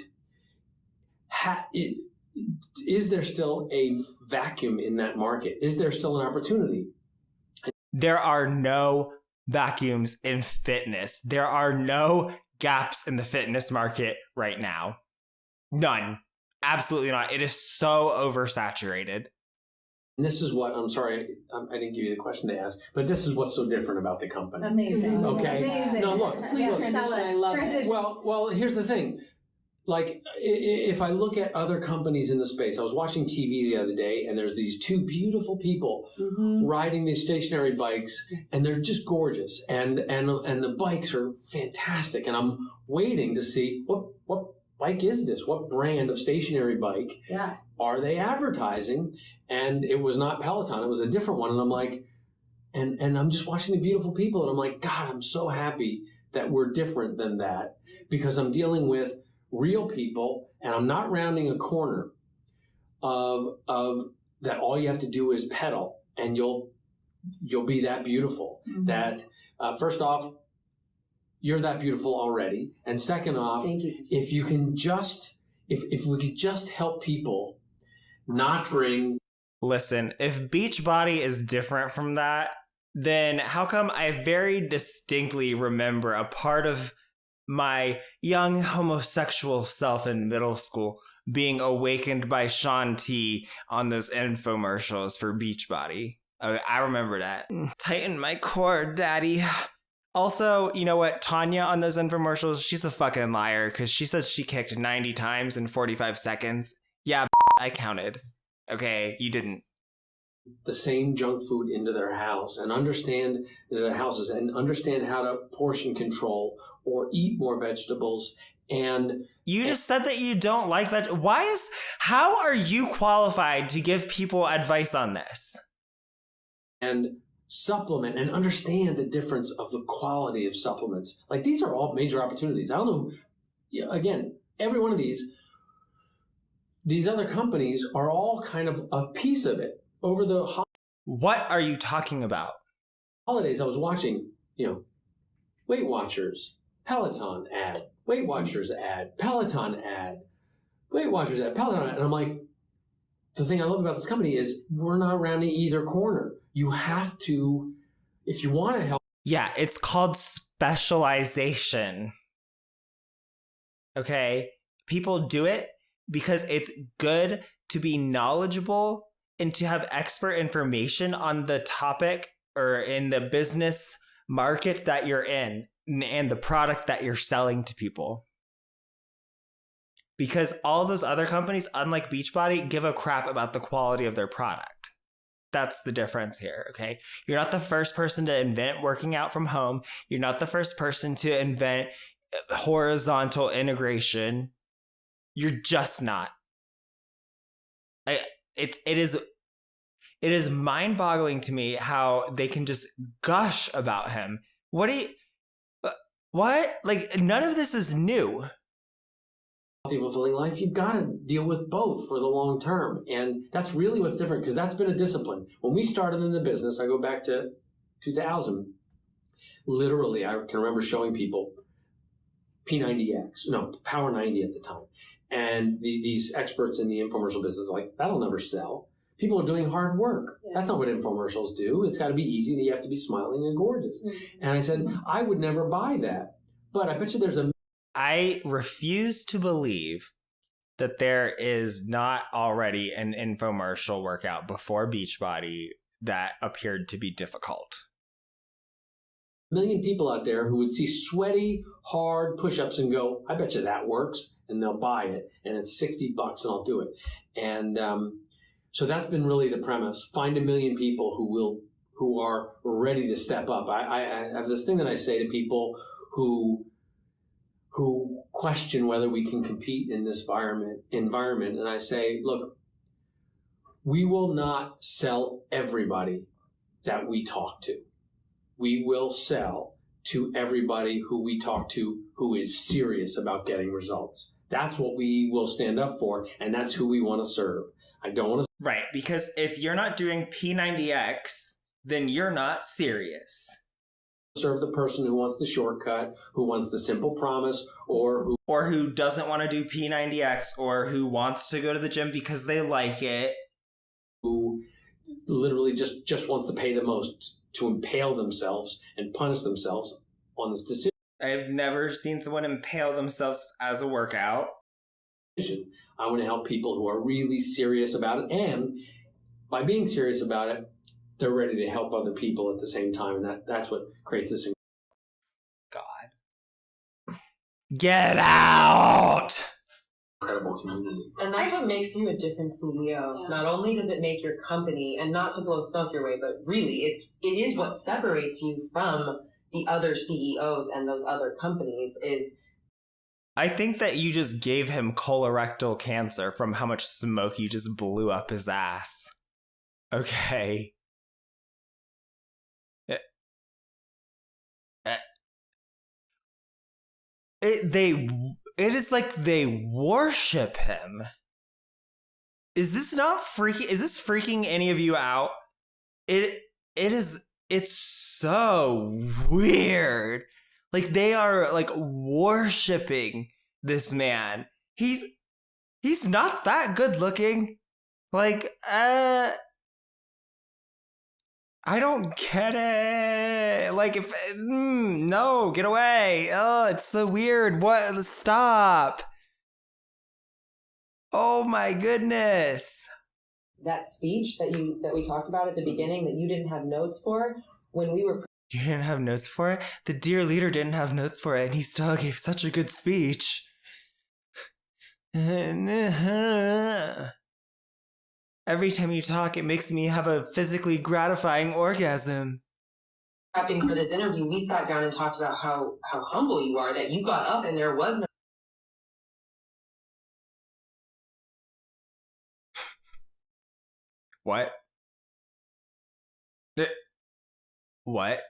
F: is there still a vacuum in that market? Is there still an opportunity?
A: There are no vacuums in fitness. There are no gaps in the fitness market right now. None. Absolutely not. It is so oversaturated.
F: And this is what, I'm sorry, I didn't give you the question to ask, but this is what's so different about the company.
G: Amazing.
F: Okay.
G: Amazing.
F: No, look.
H: Please
F: look.
H: transition. I love it.
F: Well, here's the thing. Like, if I look at other companies in the space, I was watching TV the other day, and there's these 2 beautiful people riding these stationary bikes, and they're just gorgeous, and the bikes are fantastic, and I'm waiting to see what bike is this? What brand of stationary bike are they advertising? And it was not Peloton; it was a different one, and I'm like, And I'm just watching the beautiful people, and I'm like, God, I'm so happy that we're different than that, because I'm dealing with real people, and I'm not rounding a corner of that all you have to do is pedal, and you'll be that beautiful. Mm-hmm. That first off, you're that beautiful already, and second off, if you can just if we could just help people not bring.
A: Listen, if Beachbody is different from that, then how come I very distinctly remember a part of my young homosexual self in middle school being awakened by Shaun T on those infomercials for Beachbody? I remember that. Tighten my cord, daddy. Also, you know what? Tanya on those infomercials, she's a fucking liar, because she says she kicked 90 times in 45 seconds. Yeah, I counted. Okay, you didn't.
F: The same junk food into their house and understand their houses and understand how to portion control or eat more vegetables. And
A: you just said that you don't like that. How are you qualified to give people advice on this?
F: And supplement and understand the difference of the quality of supplements. Like, these are all major opportunities. I don't know. Yeah, again, every one of these other companies are all kind of a piece of it. Over the
A: What are you talking about?
F: Holidays, I was watching, Weight Watchers, Peloton ad, Weight Watchers ad, Peloton ad, Weight Watchers ad, Peloton ad. And I'm like, the thing I love about this company is we're not rounding either corner. You have to, if you want to help.
A: Yeah, it's called specialization. Okay? People do it because it's good to be knowledgeable and to have expert information on the topic or in the business market that you're in and the product that you're selling to people. Because all those other companies, unlike Beachbody, give a crap about the quality of their product. That's the difference here, okay? You're not the first person to invent working out from home. You're not the first person to invent horizontal integration. You're just not. It is mind-boggling to me how they can just gush about him. What? Like, none of this is new.
F: Fulfilling life, you've got to deal with both for the long term. And that's really what's different, because that's been a discipline. When we started in the business, I go back to 2000, literally, I can remember showing people Power 90 at the time. And these experts in the infomercial business are like, that'll never sell. People are doing hard work. Yeah. That's not what infomercials do. It's got to be easy, and you have to be smiling and gorgeous. Mm-hmm. And I said, I would never buy that. But I bet you
A: I refuse to believe that there is not already an infomercial workout before Beachbody that appeared to be difficult.
F: Million people out there who would see sweaty, hard push-ups and go, I bet you that works. And they'll buy it, and it's $60 and I'll do it. And so that's been really the premise. Find a million people who are ready to step up. I have this thing that I say to people who question whether we can compete in this environment. And I say, look, we will not sell everybody that we talk to. We will sell to everybody who we talk to who is serious about getting results. That's what we will stand up for, and that's who we want to serve. I don't want to...
A: Right, because if you're not doing P90X, then you're not serious.
F: Serve the person who wants the shortcut, who wants the simple promise, or
A: who doesn't want to do P90X, or who wants to go to the gym because they like it.
F: Who literally just wants to pay the most to impale themselves and punish themselves on this decision.
A: I've never seen someone impale themselves as a workout.
F: I want to help people who are really serious about it, and by being serious about it, they're ready to help other people at the same time, and that's what creates this.
A: God. Get out!
F: Incredible community.
H: And that's what makes you a different CEO. Yeah. Not only does it make your company, and not to blow smoke your way, but really it is what separates you from the other CEOs and those other companies is...
A: I think that you just gave him colorectal cancer from how much smoke you just blew up his ass. Okay. it is like they worship him. Is this freaking any of you out? It's so weird. Like they are like worshiping this man. He's not that good looking. Like, I don't get it. Like, no, get away. Oh, it's so weird. What? Stop. Oh my goodness.
H: That speech that we talked about at the beginning that you didn't have notes for, when we were
A: You didn't have notes for it? The dear leader didn't have notes for it, and he still gave such a good speech. Every time you talk, it makes me have a physically gratifying orgasm.
H: prepping for this interview, we sat down and talked about how humble you are, that you got up and there was no
A: What? What?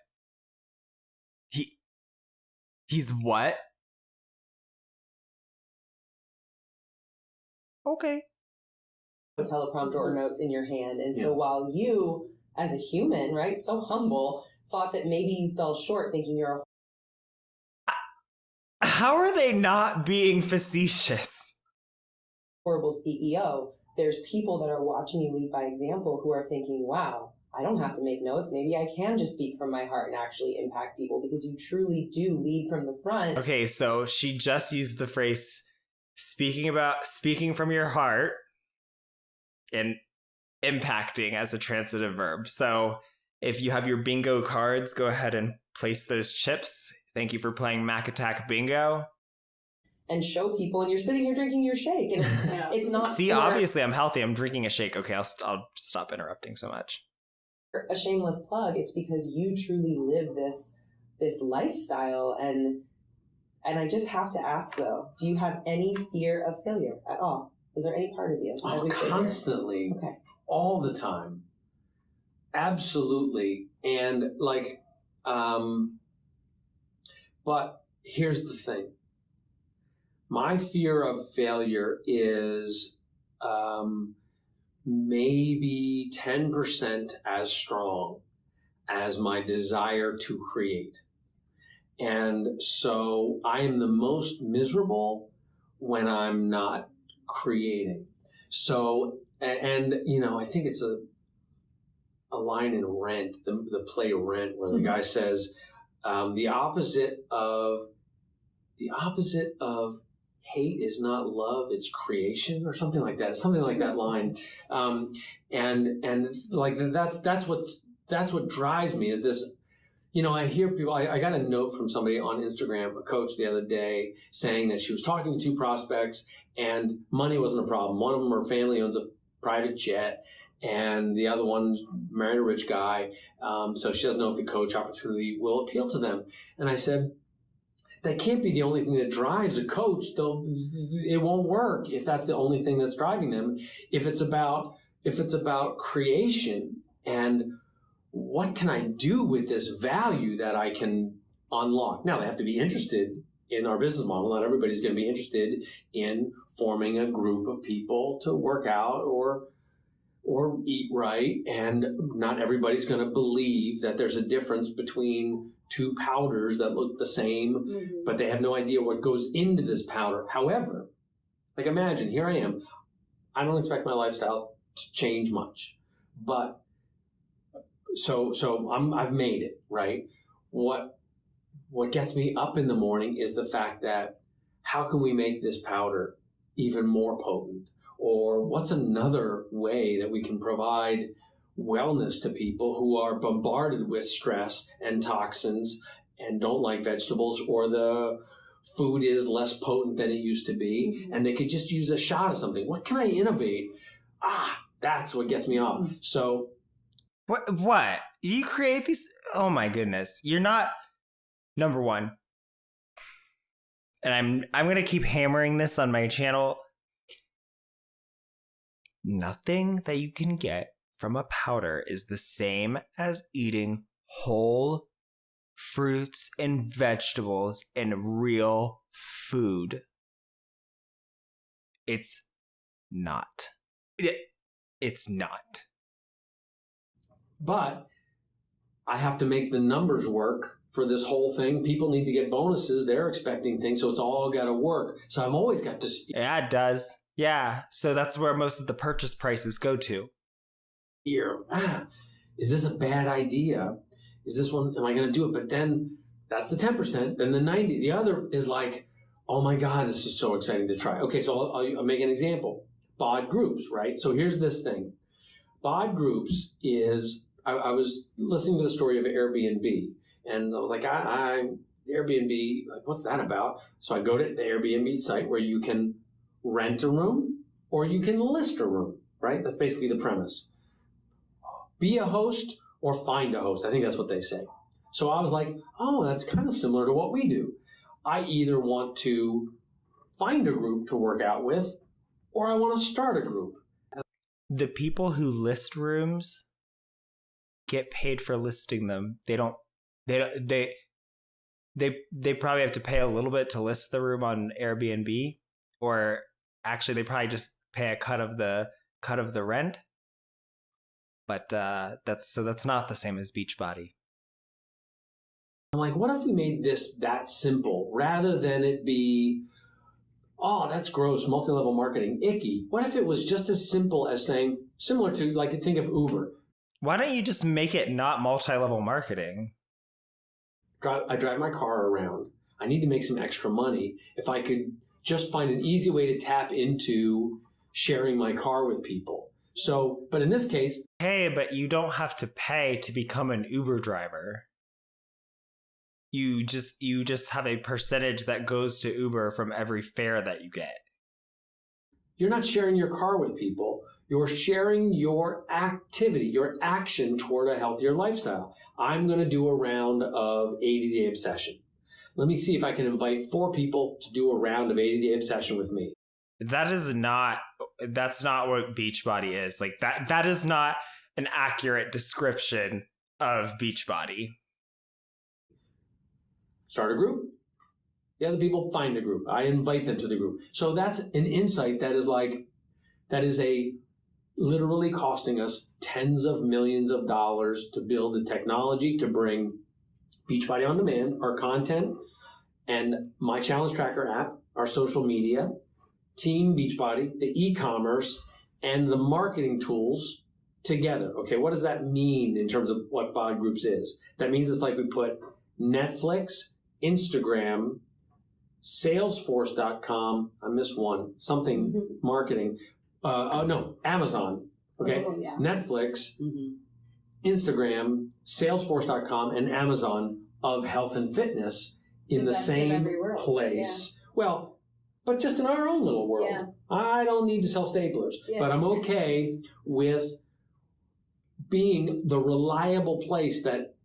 A: He's what? Okay.
H: teleprompter or notes in your hand. And so while you, as a human, right, so humble, thought that maybe you fell short thinking you're a
A: How are they not being facetious?
H: horrible CEO, there's people that are watching you lead by example who are thinking, wow, I don't have to make notes. Maybe I can just speak from my heart and actually impact people, because you truly do lead from the front.
A: Okay, so she just used the phrase speaking from your heart and impacting as a transitive verb. So if you have your bingo cards, go ahead and place those chips. Thank you for playing Mack Attack Bingo.
H: And show people, and you're sitting here drinking your shake, and it's not
A: See, obviously I'm healthy. I'm drinking a shake. Okay, I'll stop interrupting so much.
H: a shameless plug. It's because you truly live this lifestyle, and I just have to ask though, do you have any fear of failure at all? Is there any part of you? As we sit here?
F: Constantly,
H: Okay.
F: all the time, absolutely, and like, but here's the thing. My fear of failure is maybe 10% as strong as my desire to create. And so I am the most miserable when I'm not creating. So, and you know, I think it's a line in Rent, the play Rent, where the guy says, the opposite of hate is not love, it's creation, or something like that. Something like that line. And like that's what drives me, is this, you know, I hear people, I got a note from somebody on Instagram, a coach the other day, saying that she was talking to two prospects and money wasn't a problem. One of them, her family owns a private jet, and the other one's married a rich guy. So she doesn't know if the coach opportunity will appeal to them. And I said, that can't be the only thing that drives a coach, though. It won't work if that's the only thing that's driving them. If it's about creation and what can I do with this value that I can unlock? Now, they have to be interested in our business model. Not everybody's going to be interested in forming a group of people to work out or eat right, and not everybody's going to believe that there's a difference between two powders that look the same, but they have no idea what goes into this powder. However, like, imagine, here I am. I don't expect my lifestyle to change much, but so I've made it, right? What gets me up in the morning is the fact that how can we make this powder even more potent? Or what's another way that we can provide wellness to people who are bombarded with stress and toxins and don't like vegetables, or the food is less potent than it used to be, and they could just use a shot of something? What can I innovate? That's what gets me up. So
A: What? You create these? Oh my goodness. You're not, number one, and I'm going to keep hammering this on my channel. Nothing that you can get from a powder is the same as eating whole fruits and vegetables and real food. It's not. It's not.
F: But I have to make the numbers work for this whole thing. People need to get bonuses. They're expecting things, so it's all got to work. So I've always got to...
A: Yeah, it does. Yeah, so that's where most of the purchase prices go to.
F: Here, is this a bad idea? Is this one, am I going to do it? But then that's the 10%. Then the 90, the other is like, oh my God, this is so exciting to try. Okay, so I'll make an example. BOD groups, right? So here's this thing. BOD groups is, I was listening to the story of Airbnb, and I was like, Airbnb, like, what's that about? So I go to the Airbnb site where you can rent a room or you can list a room, right? That's basically the premise. Be a host or find a host. I think that's what they say. So I was like, oh, that's kind of similar to what we do. I either want to find a group to work out with or I want to start a group.
A: The people who list rooms get paid for listing them. They probably have to pay a little bit to list the room on Airbnb, or actually they probably just pay a cut of the rent. But that's not the same as Beachbody.
F: I'm like, what if we made this that simple rather than it be, oh, that's gross, multi-level marketing, icky. What if it was just as simple as saying, similar to, like, think of Uber.
A: Why don't you just make it not multi-level marketing?
F: I drive my car around. I need to make some extra money. If I could just find an easy way to tap into sharing my car with people. So, but in this case...
A: Hey, but you don't have to pay to become an Uber driver. You just have a percentage that goes to Uber from every fare that you get.
F: You're not sharing your car with people. You're sharing your activity, your action toward a healthier lifestyle. I'm going to do a round of 80-Day Obsession. Let me see if I can invite 4 people to do a round of 80-Day Obsession with me.
A: That's not what Beachbody is. Like that is not an accurate description of Beachbody.
F: Start a group. The other people find a group. I invite them to the group. So that's an insight that is literally costing us tens of millions of dollars to build the technology to bring Beachbody On Demand, our content, and my Challenge Tracker app, our social media, Team Beachbody, the e-commerce, and the marketing tools together. Okay, what does that mean in terms of what BOD Groups is? That means it's like we put Netflix, Instagram, Salesforce.com, I missed one, something marketing. Amazon. Okay, Netflix, Instagram, Salesforce.com, and Amazon of health and fitness in the same place. Yeah. Well, but just in our own little world. Yeah. I don't need to sell staplers, but I'm okay with being the reliable place that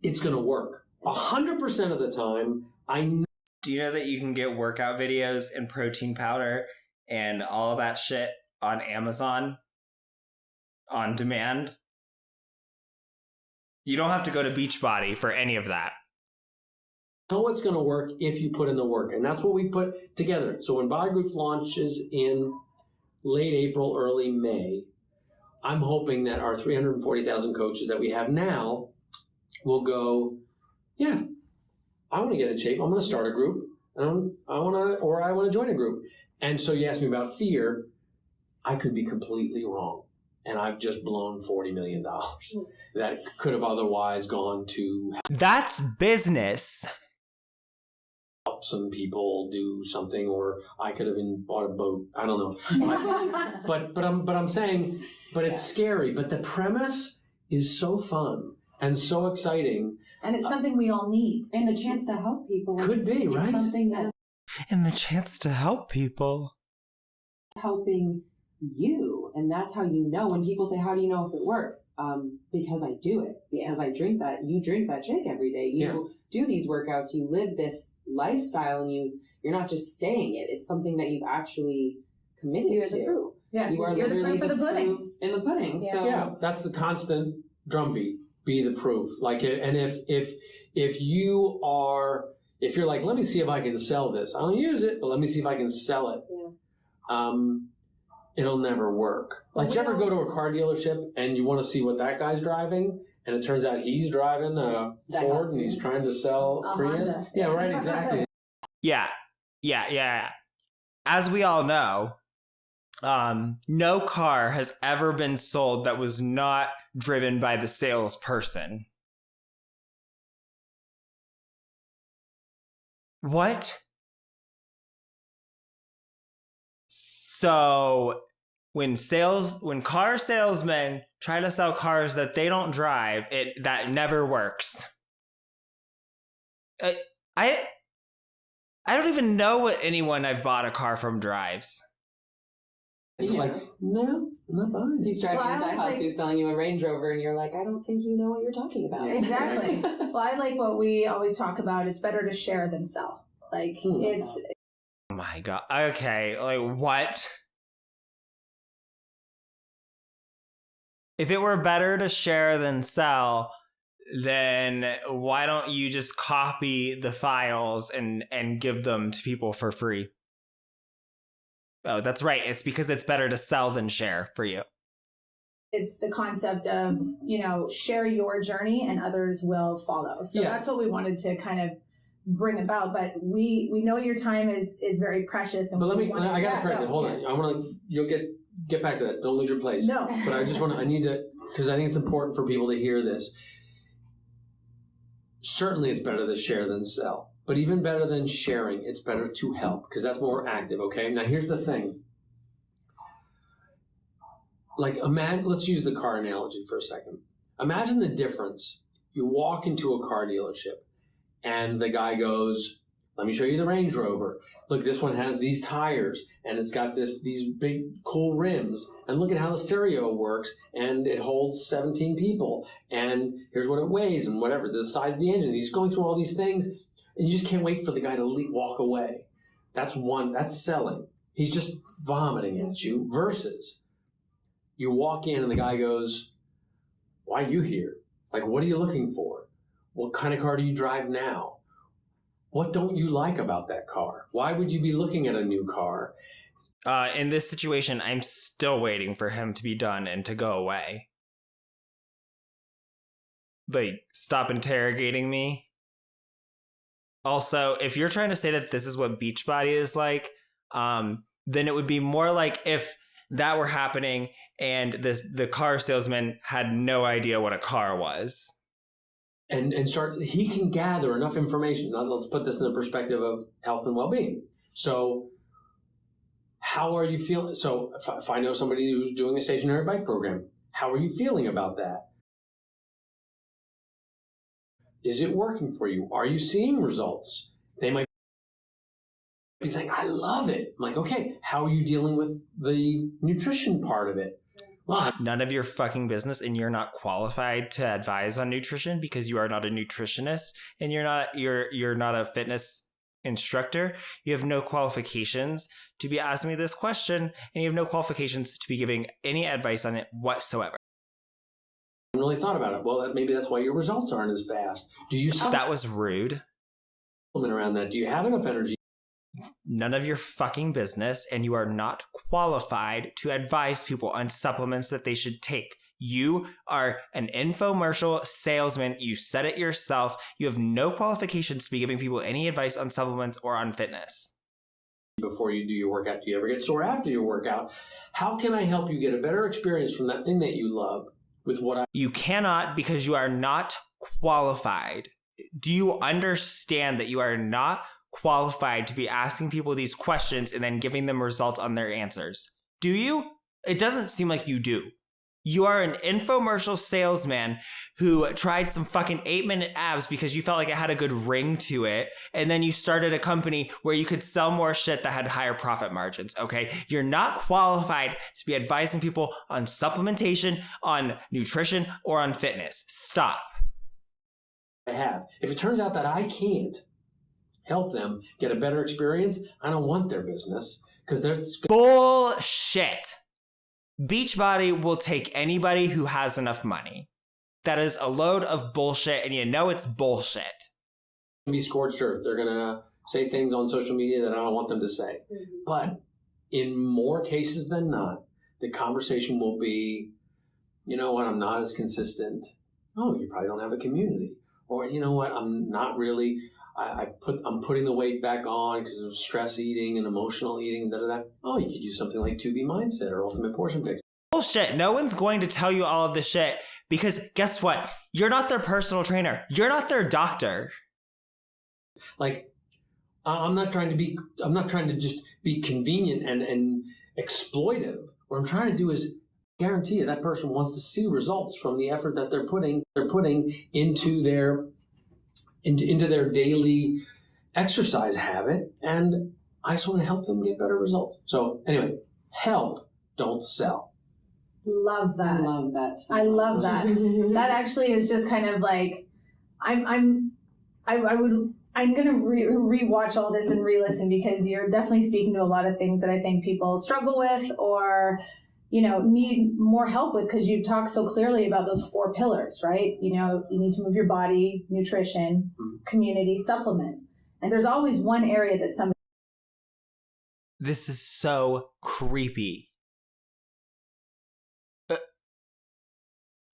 F: it's going to work. 100% of the time, I know.
A: Do you know that you can get workout videos and protein powder and all of that shit on Amazon on demand? You don't have to go to Beachbody for any of that.
F: Know it's going to work if you put in the work, and that's what we put together. So when BOD Groups launches in late April, early May, I'm hoping that our 340,000 coaches that we have now will go, yeah, I want to get in shape. I'm going to start a group, and I want to join a group. And so you asked me about fear. I could be completely wrong, and I've just blown $40 million that could have otherwise gone to.
A: That's business.
F: Help some people do something, or I could have even bought a boat. I don't know. but I'm saying, but it's scary. But the premise is so fun and so exciting,
G: and it's something we all need,
H: and the chance to help people
F: could be right.
H: Something that's
A: and the chance to help people,
H: helping you, and that's how you know. When people say, "How do you know if it works?" Because I do it. Because I drink that. You drink that shake every day. You do these workouts. You live this lifestyle, and you're not just saying it. It's something that you've actually committed
G: You're
H: to.
G: The proof. Yeah,
H: you're the proof of the pudding. In the pudding.
G: Yeah.
H: So
F: yeah, that's the constant drumbeat. Be the proof. Like, and if if you're like, let me see if I can sell this. I don't use it, but let me see if I can sell it. Yeah. It'll never work. Like, do you ever go to a car dealership and you want to see what that guy's driving? And it turns out he's driving a Ford and he's trying to sell Prius. Honda. Yeah, right, exactly.
A: Yeah. As we all know, no car has ever been sold that was not driven by the salesperson. What? So when car salesmen try to sell cars that they don't drive, that never works. I don't even know what anyone I've bought a car from drives.
F: It's like, no, I'm not buying it.
H: He's driving a Daihatsu selling you a Range Rover and you're like, I don't think you know what you're talking about.
G: Exactly. Well, I like what we always talk about. It's better to share than sell. Like, it's...
A: Oh my God. Okay, like, what? If it were better to share than sell, then why don't you just copy the files and give them to people for free? Oh, that's right. It's because it's better to sell than share for you.
G: It's the concept of, share your journey and others will follow. So that's what we wanted to kind of bring about. But we know your time is very precious. And
F: but I got to correct it. Hold on. You'll get back to that. Don't lose your place.
G: No.
F: But I need to, because I think it's important for people to hear this. Certainly it's better to share than sell. But even better than sharing, it's better to help, because that's more active, okay? Now, here's the thing. Like, let's use the car analogy for a second. Imagine the difference. You walk into a car dealership, and the guy goes, let me show you the Range Rover. Look, this one has these tires, and it's got these big, cool rims. And look at how the stereo works, and it holds 17 people. And here's what it weighs, and whatever, the size of the engine. He's going through all these things. And you just can't wait for the guy to walk away. That's selling. He's just vomiting at you. Versus, you walk in and the guy goes, why are you here? Like, what are you looking for? What kind of car do you drive now? What don't you like about that car? Why would you be looking at a new car?
A: In this situation, I'm still waiting for him to be done and to go away. Like, stop interrogating me. Also, if you're trying to say that this is what Beachbody is like, then it would be more like if that were happening and the car salesman had no idea what a car was.
F: And he can gather enough information. Now, let's put this in the perspective of health and well-being. So how are you feeling? So if I know somebody who's doing a stationary bike program, how are you feeling about that? Is it working for you? Are you seeing results? They might be saying, I love it. I'm like, okay, how are you dealing with the nutrition part of it? Well,
A: none of your fucking business, and you're not qualified to advise on nutrition because you are not a nutritionist and you're not a fitness instructor. You have no qualifications to be asking me this question, and you have no qualifications to be giving any advice on it whatsoever.
F: I haven't really thought about it. Well, maybe that's why your results aren't as fast.
A: That was rude.
F: Around that, do you have enough energy?
A: None of your fucking business, and you are not qualified to advise people on supplements that they should take. You are an infomercial salesman. You said it yourself. You have no qualifications to be giving people any advice on supplements or on fitness.
F: Before you do your workout, do you ever get sore after your workout? How can I help you get a better experience from that thing that you love with what
A: You cannot, because you are not qualified. Do you understand that you are not qualified to be asking people these questions and then giving them results on their answers? Do you? It doesn't seem like you do. You are an infomercial salesman who tried some fucking 8-minute abs because you felt like it had a good ring to it. And then you started a company where you could sell more shit that had higher profit margins, okay? You're not qualified to be advising people on supplementation, on nutrition, or on fitness. Stop.
F: I have. If it turns out that I can't help them get a better experience, I don't want their business because they're
A: bullshit. Beachbody will take anybody who has enough money. that is a load of bullshit, and you know it's bullshit.
F: Be scorched earth. They're going to say things on social media that I don't want them to say.
C: Mm-hmm.
F: But in more cases than not, the conversation will be, you know what, I'm not as consistent. Oh, you probably don't have a community. Or, you know what, I'm not really, I'm putting the weight back on because of stress eating and emotional eating. Da, da, da. Oh, you could use something like 2B Mindset or Ultimate Portion Fix.
A: Bullshit. No one's going to tell you all of this shit because guess what? You're not their personal trainer. You're not their doctor.
F: Like, I'm not trying to just be convenient and exploitive. What I'm trying to do is guarantee you that person wants to see results from the effort that they're putting into their daily exercise habit, and I just want to help them get better results. So anyway, help, don't sell.
G: Love that.
H: I love that.
G: I love that. That actually is just kind of like, I'm going to rewatch all this and re-listen, because you're definitely speaking to a lot of things that I think people struggle with or, you know, need more help with, because you talk so clearly about those 4 pillars, right? You know, you need to move your body, nutrition, community, supplement. And there's always one area that somebody...
A: This is so creepy.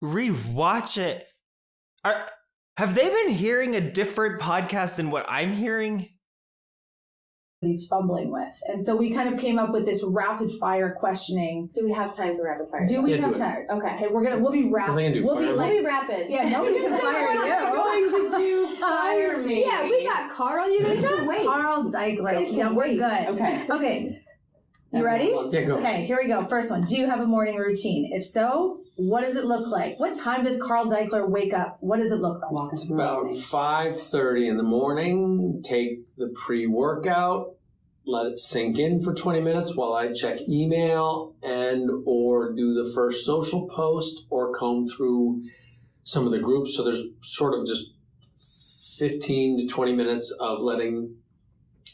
A: Rewatch it. Have they been hearing a different podcast than what I'm hearing?
G: He's fumbling with. And so we kind of came up with this rapid fire questioning.
C: Do we have time for rapid fire?
G: Do we
F: Yeah,
G: have
F: do it.
G: time? Okay, we'll be rapid. We'll be
C: rapid.
G: Yeah, nobody's going to fire you.
H: Going to do fire me.
C: Yeah, we got Carl. You guys can wait.
G: Carl Daikeler. Yeah, we're good. Okay. You ready?
F: Yeah, go.
G: Okay, here we go. First one. Do you have a morning routine? If so, what does it look like? What time does Carl Daikeler wake up? What does it look like?
H: Walk us
F: It's
H: through
F: about
H: it.
F: 5:30 in the morning. Take the pre-workout, let it sink in for 20 minutes while I check email and or do the first social post or comb through some of the groups. So there's sort of just 15 to 20 minutes of letting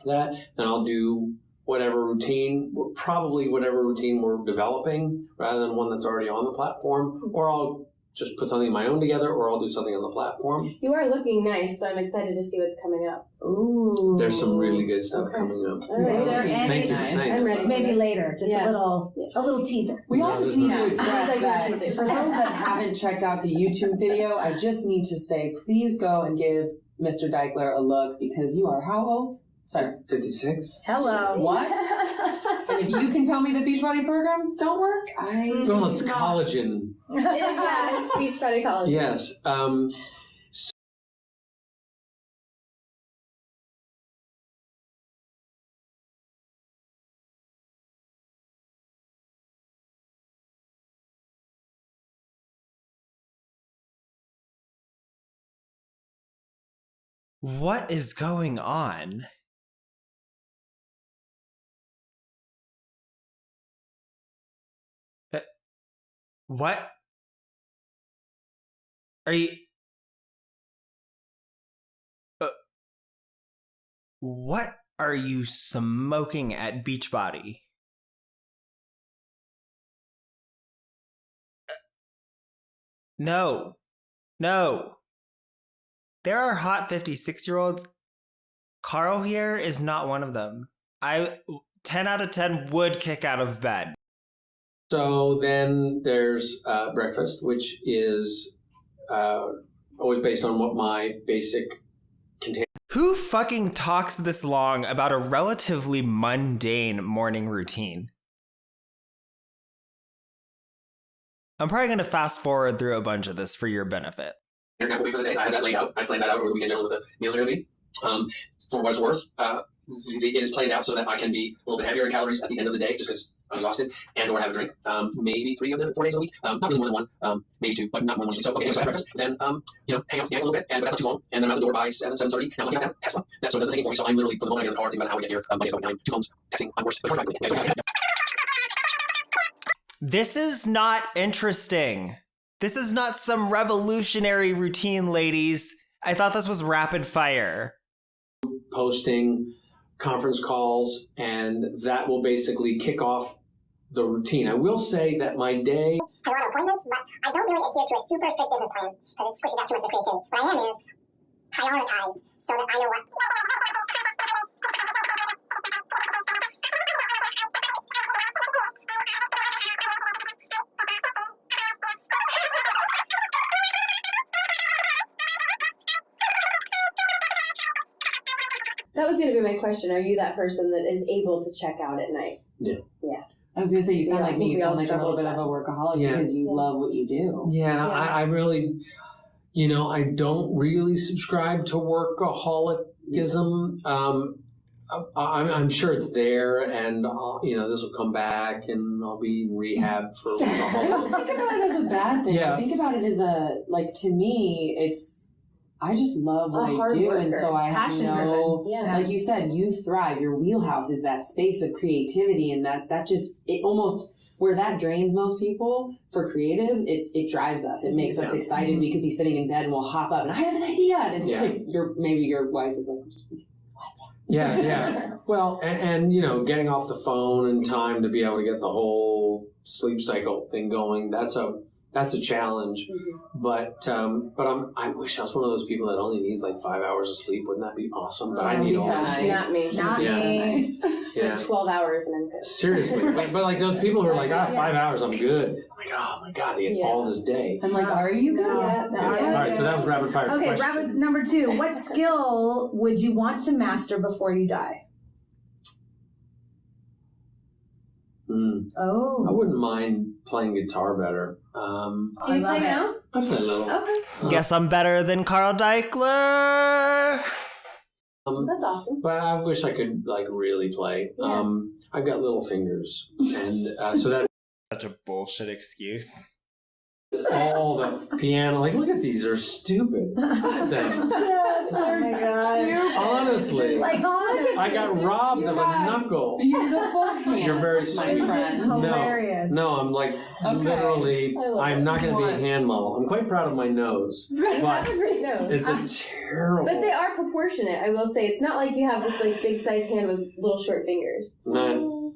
F: that. Then I'll do whatever routine we're developing rather than one that's already on the platform, or I'll just put something of my own together, or I'll do something on the platform.
C: You are looking nice, so I'm excited to see what's coming up.
G: Ooh.
F: There's some really good stuff coming up.
C: All right.
G: Is there
F: Thank you for
G: any...
F: saying
C: I'm
F: that.
C: ready.
G: Maybe later, just
C: Yeah.
G: a little teaser.
H: We all just need to
C: I
H: express
C: was like that
H: that
C: too.
H: for those that haven't checked out the YouTube video, I just need to say, please go and give Mr. Daikeler a look, because you are how old? Sorry.
F: 56?
G: Hello.
H: What? And if you can tell me the Beachbody programs don't work,
F: Well, it's collagen.
C: Yeah, it's Beachbody College.
F: Yes.
A: What is going on? What? Are you... what are you smoking at Beachbody? No. No. There are hot 56-year-olds. Carl here is not one of them. 10 out of 10 would kick out of bed.
F: So then there's breakfast, which is always based on what my basic container.
A: Who fucking talks this long about a relatively mundane morning routine? I'm probably going to fast forward through a bunch of this for your benefit.
F: For the day. I had that laid out. I planned that out over the weekend, generally, what the meals are going to be. For what it's worth, it is planned out so that I can be a little bit heavier in calories at the end of the day, just because I'm exhausted, and or have a drink. Maybe 3 of them 4 days a week. Not really more than 1. Maybe 2, but not more than 1. So okay, so I have breakfast. Then hang out with the gang a little bit, and but that's not too long. And then I'm out the door by 7:30. Now I'm looking at Tesla. That sort of does the thing for me. So I'm literally, from the phone I get in the car, thinking about how we get here. My day's going behind 2 phones, texting. I'm worse.
A: This is not interesting. This is not some revolutionary routine, ladies. I thought this was rapid fire.
F: Posting conference calls, and that will basically kick off the routine. I will say that my day
I: has a lot of appointments, but I don't really adhere to a super strict business plan because it squishes out too much of the creativity. What I am is prioritized so that I know what.
C: That was going to be my question. Are you that person that is able to check out at night?
F: Yeah.
C: Yeah.
H: I was gonna say, you sound
C: Yeah, I
H: like
C: think
H: me. You
C: we all
H: sound like a little
C: struggle
H: bit of
C: with
H: a workaholic
F: Yeah.
H: because you love what you do.
F: Yeah,
C: Yeah.
F: I really, I don't really subscribe to workaholicism. I'm sure it's there, and this will come back, and I'll be in rehab for
H: I don't
F: workaholism.
H: think about it as a bad thing.
F: Yeah.
H: I think about it as to me, I just love what
C: A
H: I
C: hard
H: do.
C: worker.
H: And so I have
G: Passion
H: no,
C: Yeah.
H: like you said, you thrive. Your wheelhouse is that space of creativity, and that just, it almost, where that drains most people, for creatives, it drives us. It makes us
F: Yeah.
H: excited. We could be sitting in bed and we'll hop up and I have an idea. And it's
F: Yeah.
H: like, maybe your wife is like,
F: Yeah. Well, and getting off the phone in time to be able to get the whole sleep cycle thing going, that's a challenge. But I wish I was one of those people that only needs like 5 hours of sleep. Wouldn't that be awesome? But I need all this sleep.
C: Not me.
G: Not
F: Yeah.
G: me.
F: Yeah.
C: Like 12 hours and I'm good.
F: Seriously. But like those people who are like, 5 hours, I'm good. I'm like, oh my God, they get
C: Yeah.
F: all this day.
H: I'm like, are you good?
C: Yeah.
G: No.
F: All right, so that was rapid fire
G: Okay,
F: question.
G: rabbit number 2. What skill would you want to master before you die?
F: I
G: Oh.
F: wouldn't mind playing guitar better.
C: Do you
G: I
C: play
G: love it.
C: now?
F: I play a little.
C: Okay.
A: Guess I'm better than Carl Daikeler.
C: That's awesome.
F: But I wish I could like really play.
C: Yeah.
F: I've got little fingers, and so that's
A: Such a bullshit excuse.
F: all the piano. Like, look at these; they're stupid. Look at them.
G: Oh my God.
F: Honestly,
G: Like,
F: I got robbed of a knuckle.
H: Beautiful hand.
F: You're very
H: my
F: sweet.
H: friend.
G: hilarious.
F: No, I'm like literally.
C: I love
F: I'm
C: it.
F: not going to be a hand model. I'm quite proud of my nose,
C: You have
F: but
C: a great nose.
F: it's a terrible.
C: But they are proportionate, I will say. It's not like you have this like big size hand with little short fingers.
F: Nah,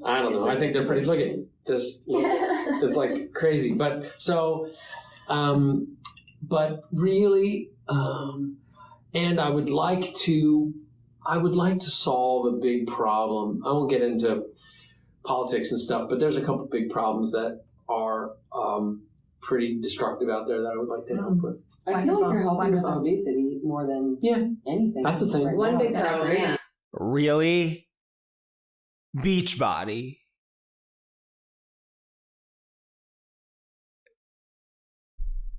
F: I don't know. I think they're pretty. Look at this. Look, it's like crazy. But so, but really, and I would like to solve a big problem. I won't get into politics and stuff, but there's a couple big problems that are pretty destructive out there that I would like to help with.
H: I feel like you're helping with
G: Wonderful.
H: obesity more than
F: Yeah.
H: anything.
F: That's the thing.
H: right
C: One
H: now.
C: big
H: That's
C: problem.
H: great.
A: Really? Beachbody.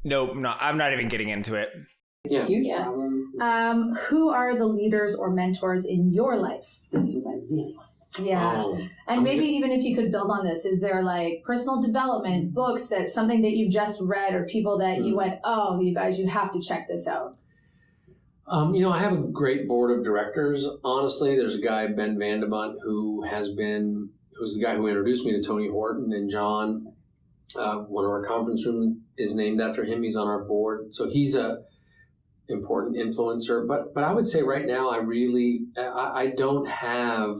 A: Nope, I'm not even getting into it.
H: It's a
F: Yeah.
H: huge
C: Yeah.
H: problem.
G: Who are the leaders or mentors in your life?
H: This was I really want.
G: Yeah.
F: Oh,
G: And maybe even if you could build on this, is there like personal development books that something that you just read or people that you went, oh, you guys, you have to check this out?
F: I have a great board of directors. Honestly, there's a guy, Ben Vandebunt, who's the guy who introduced me to Tony Horton and John. One of our conference rooms is named after him. He's on our board. So he's a important influencer. But I would say right now, I don't have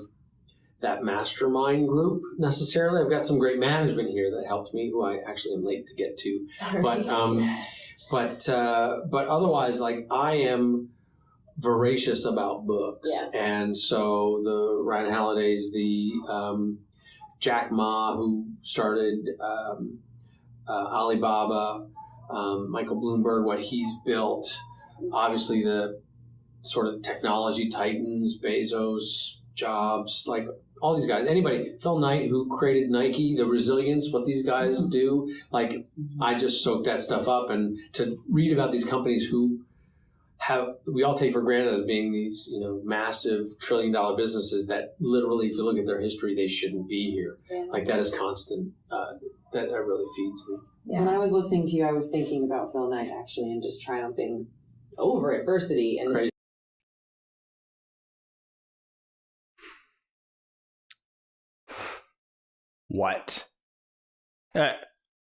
F: that mastermind group necessarily. I've got some great management here that helped me, who I actually am late to get to. But otherwise, like, I am voracious about books.
C: Yeah.
F: And so the Ryan Halliday's, the Jack Ma, who started Alibaba, Michael Bloomberg, what he's built, obviously the sort of technology titans, Bezos, Jobs, like all these guys, anybody, Phil Knight, who created Nike, the resilience, what these guys do, like, I just soak that stuff up. And to read about these companies who we all take for granted as being these, massive $1 trillion businesses that literally, if you look at their history, they shouldn't be here.
C: Yeah.
F: Like, that is constant. That really feeds me.
G: Yeah.
H: When I was listening to you, I was thinking about Phil Knight actually, and just triumphing over adversity and
F: Crazy.
A: What?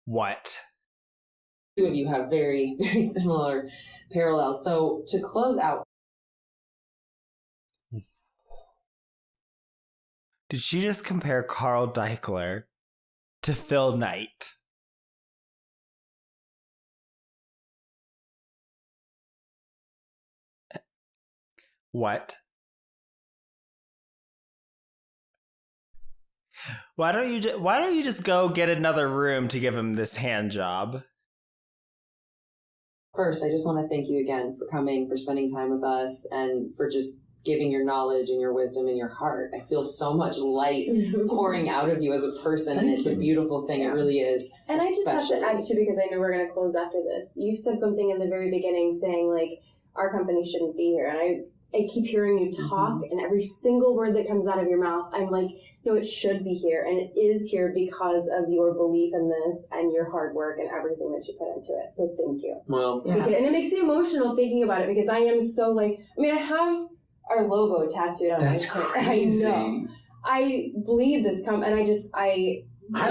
A: What?
H: two of you have very, very similar parallels. So to close out,
A: Did she just compare Carl Daikeler to Phil Knight. What? Why don't you just go get another room to give him this hand job?
H: First, I just want to thank you again for coming, for spending time with us, and for just giving your knowledge and your wisdom and your heart. I feel so much light pouring out of you as a person, and it's a beautiful thing. It really is.
C: And I just have to add too, because I know we're going to close after this. You said something in the very beginning saying, like, our company shouldn't be here. And I keep hearing you talk, and every single word that comes out of your mouth, I'm like, no, it should be here. And it is here because of your belief in this and your hard work and everything that you put into it. So thank you.
F: Well,
C: yeah. And it makes me emotional thinking about it, because I am so like, I mean, I have our logo tattooed on my shirt. I know. I believe this and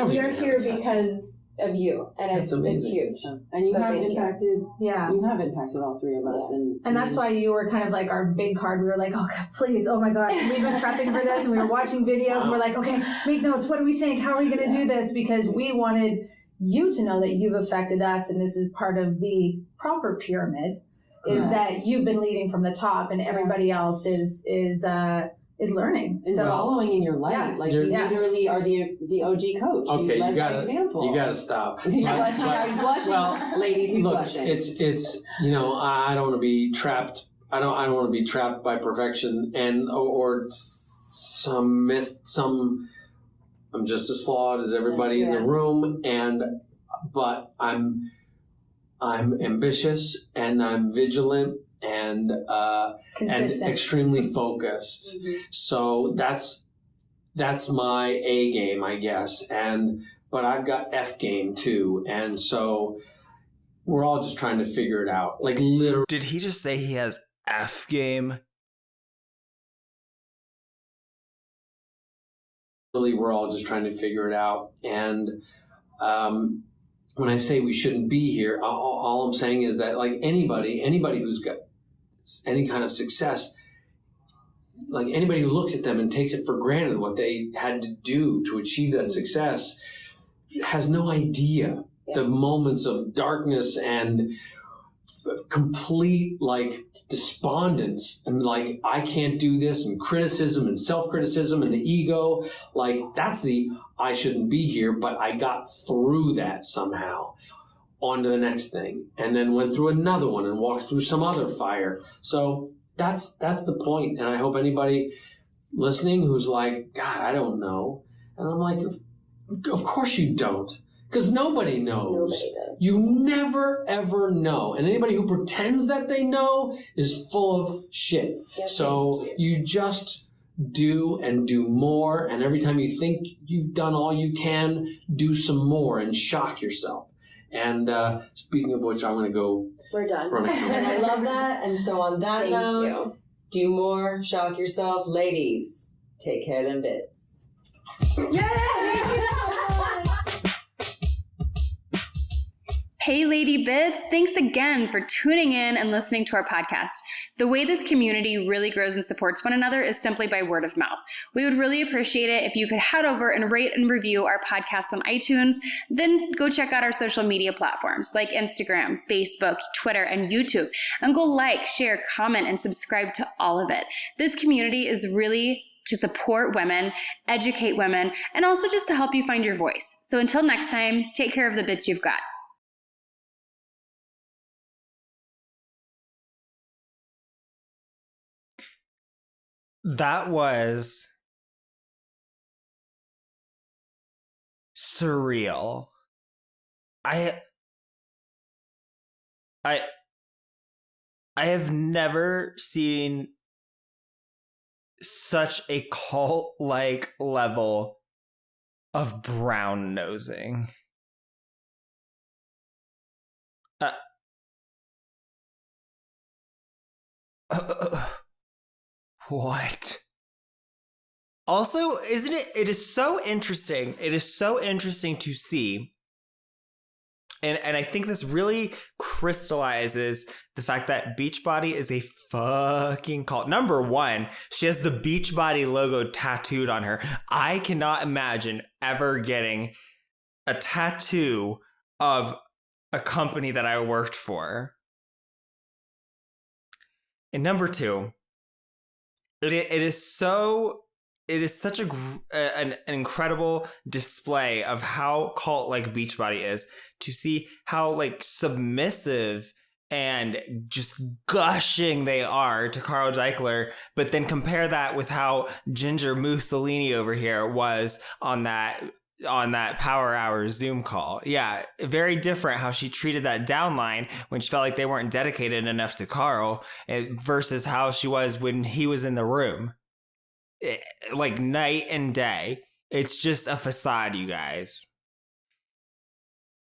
C: we are here because of you, and it's huge.
H: And you
C: so
H: have impacted.
G: You
H: have impacted all three of us,
G: and that's why you were kind of like our big card. We were like, oh God, please, oh my gosh, we've been prepping for this, and we were watching videos, and we're like, okay, make notes. What do we think? How are we going to do this? Because we wanted you to know that you've affected us, and this is part of the proper pyramid. Is that you've been leading from the top, and everybody else is learning
H: and following in your light.
G: Yeah.
H: Like you literally are the OG coach.
F: Okay,
H: you
F: gotta stop.
H: He's blushing. He's blushing.
F: Well,
H: ladies, he's
F: look,
H: blushing.
F: It's I don't want to be trapped. I don't want to be trapped by perfection or some myth. I'm just as flawed as everybody in the room, but I'm ambitious, and I'm vigilant, and extremely focused. So that's my A game, I guess. But I've got F game too, and so we're all just trying to figure it out. Like literally.
A: Did he just say he has F game?
F: Really, we're all just trying to figure it out, and when I say we shouldn't be here, all I'm saying is that like anybody who's got any kind of success, like anybody who looks at them and takes it for granted what they had to do to achieve that success has no idea the moments of darkness and complete like despondence and like I can't do this, and criticism and self-criticism and the ego. Like that's the I shouldn't be here, but I got through that somehow on to the next thing, and then went through another one and walked through some other fire. So that's the point. And I hope anybody listening who's like, God, I don't know. And I'm like, of course you don't. Because nobody knows.
C: Nobody does.
F: You never, ever know. And anybody who pretends that they know is full of shit.
C: Yes,
F: so you just do and do more. And every time you think you've done all you can, do some more and shock yourself. And speaking of which, I'm going to go.
C: We're done.
F: Run a company.
H: And I love that. And so on that note,
C: you.
H: Do more, shock yourself. Ladies, take care of them bits.
C: Yay!
B: Hey, Lady Bits, thanks again for tuning in and listening to our podcast. The way this community really grows and supports one another is simply by word of mouth. We would really appreciate it if you could head over and rate and review our podcast on iTunes, then go check out our social media platforms like Instagram, Facebook, Twitter, and YouTube, and go like, share, comment, and subscribe to all of it. This community is really to support women, educate women, and also just to help you find your voice. So until next time, take care of the bits you've got.
A: That was surreal. I have never seen such a cult-like level of brown nosing. What? Also, it is so interesting. It is so interesting to see. And I think this really crystallizes the fact that Beachbody is a fucking cult. Number one, she has the Beachbody logo tattooed on her. I cannot imagine ever getting a tattoo of a company that I worked for. And number 2, it is such an incredible display of how cult-like Beachbody is, to see how like submissive and just gushing they are to Carl Daikeler, but then compare that with how Ginger Mussolini over here was on that Power Hour Zoom call. Yeah, very different how she treated that downline when she felt like they weren't dedicated enough to Carl, versus how she was when he was in the room. Like night and day. It's just a facade, you guys.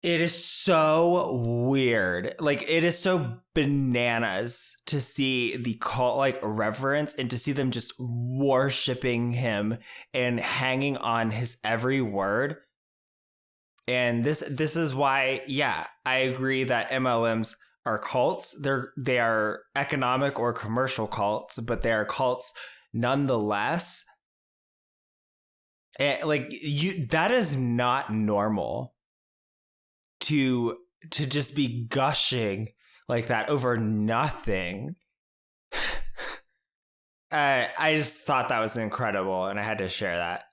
A: It is so weird. Like, it is so bananas to see the cult-like reverence and to see them just worshiping him and hanging on his every word. And this is why, yeah, I agree that MLMs are cults. They are economic or commercial cults, but they are cults nonetheless. Like, that is not normal. To just be gushing like that over nothing. I just thought that was incredible, and I had to share that.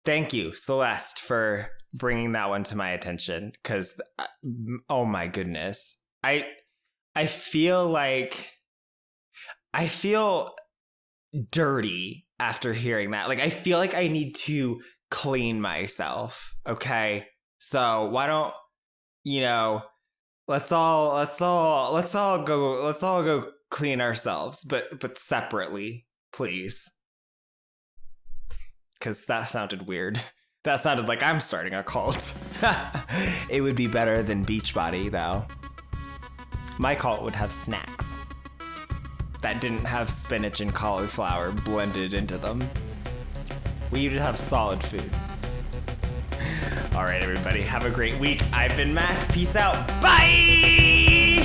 A: Thank you, Celeste, for bringing that one to my attention, because oh my goodness, I feel dirty after hearing that. Like, I feel like I need to clean myself. Okay, so why don't let's all go clean ourselves, but separately, please. Because that sounded weird. That sounded like I'm starting a cult. It would be better than Beachbody, though. My cult would have snacks that didn't have spinach and cauliflower blended into them. We would have solid food. All right, everybody, have a great week. I've been Mack. Peace out. Bye!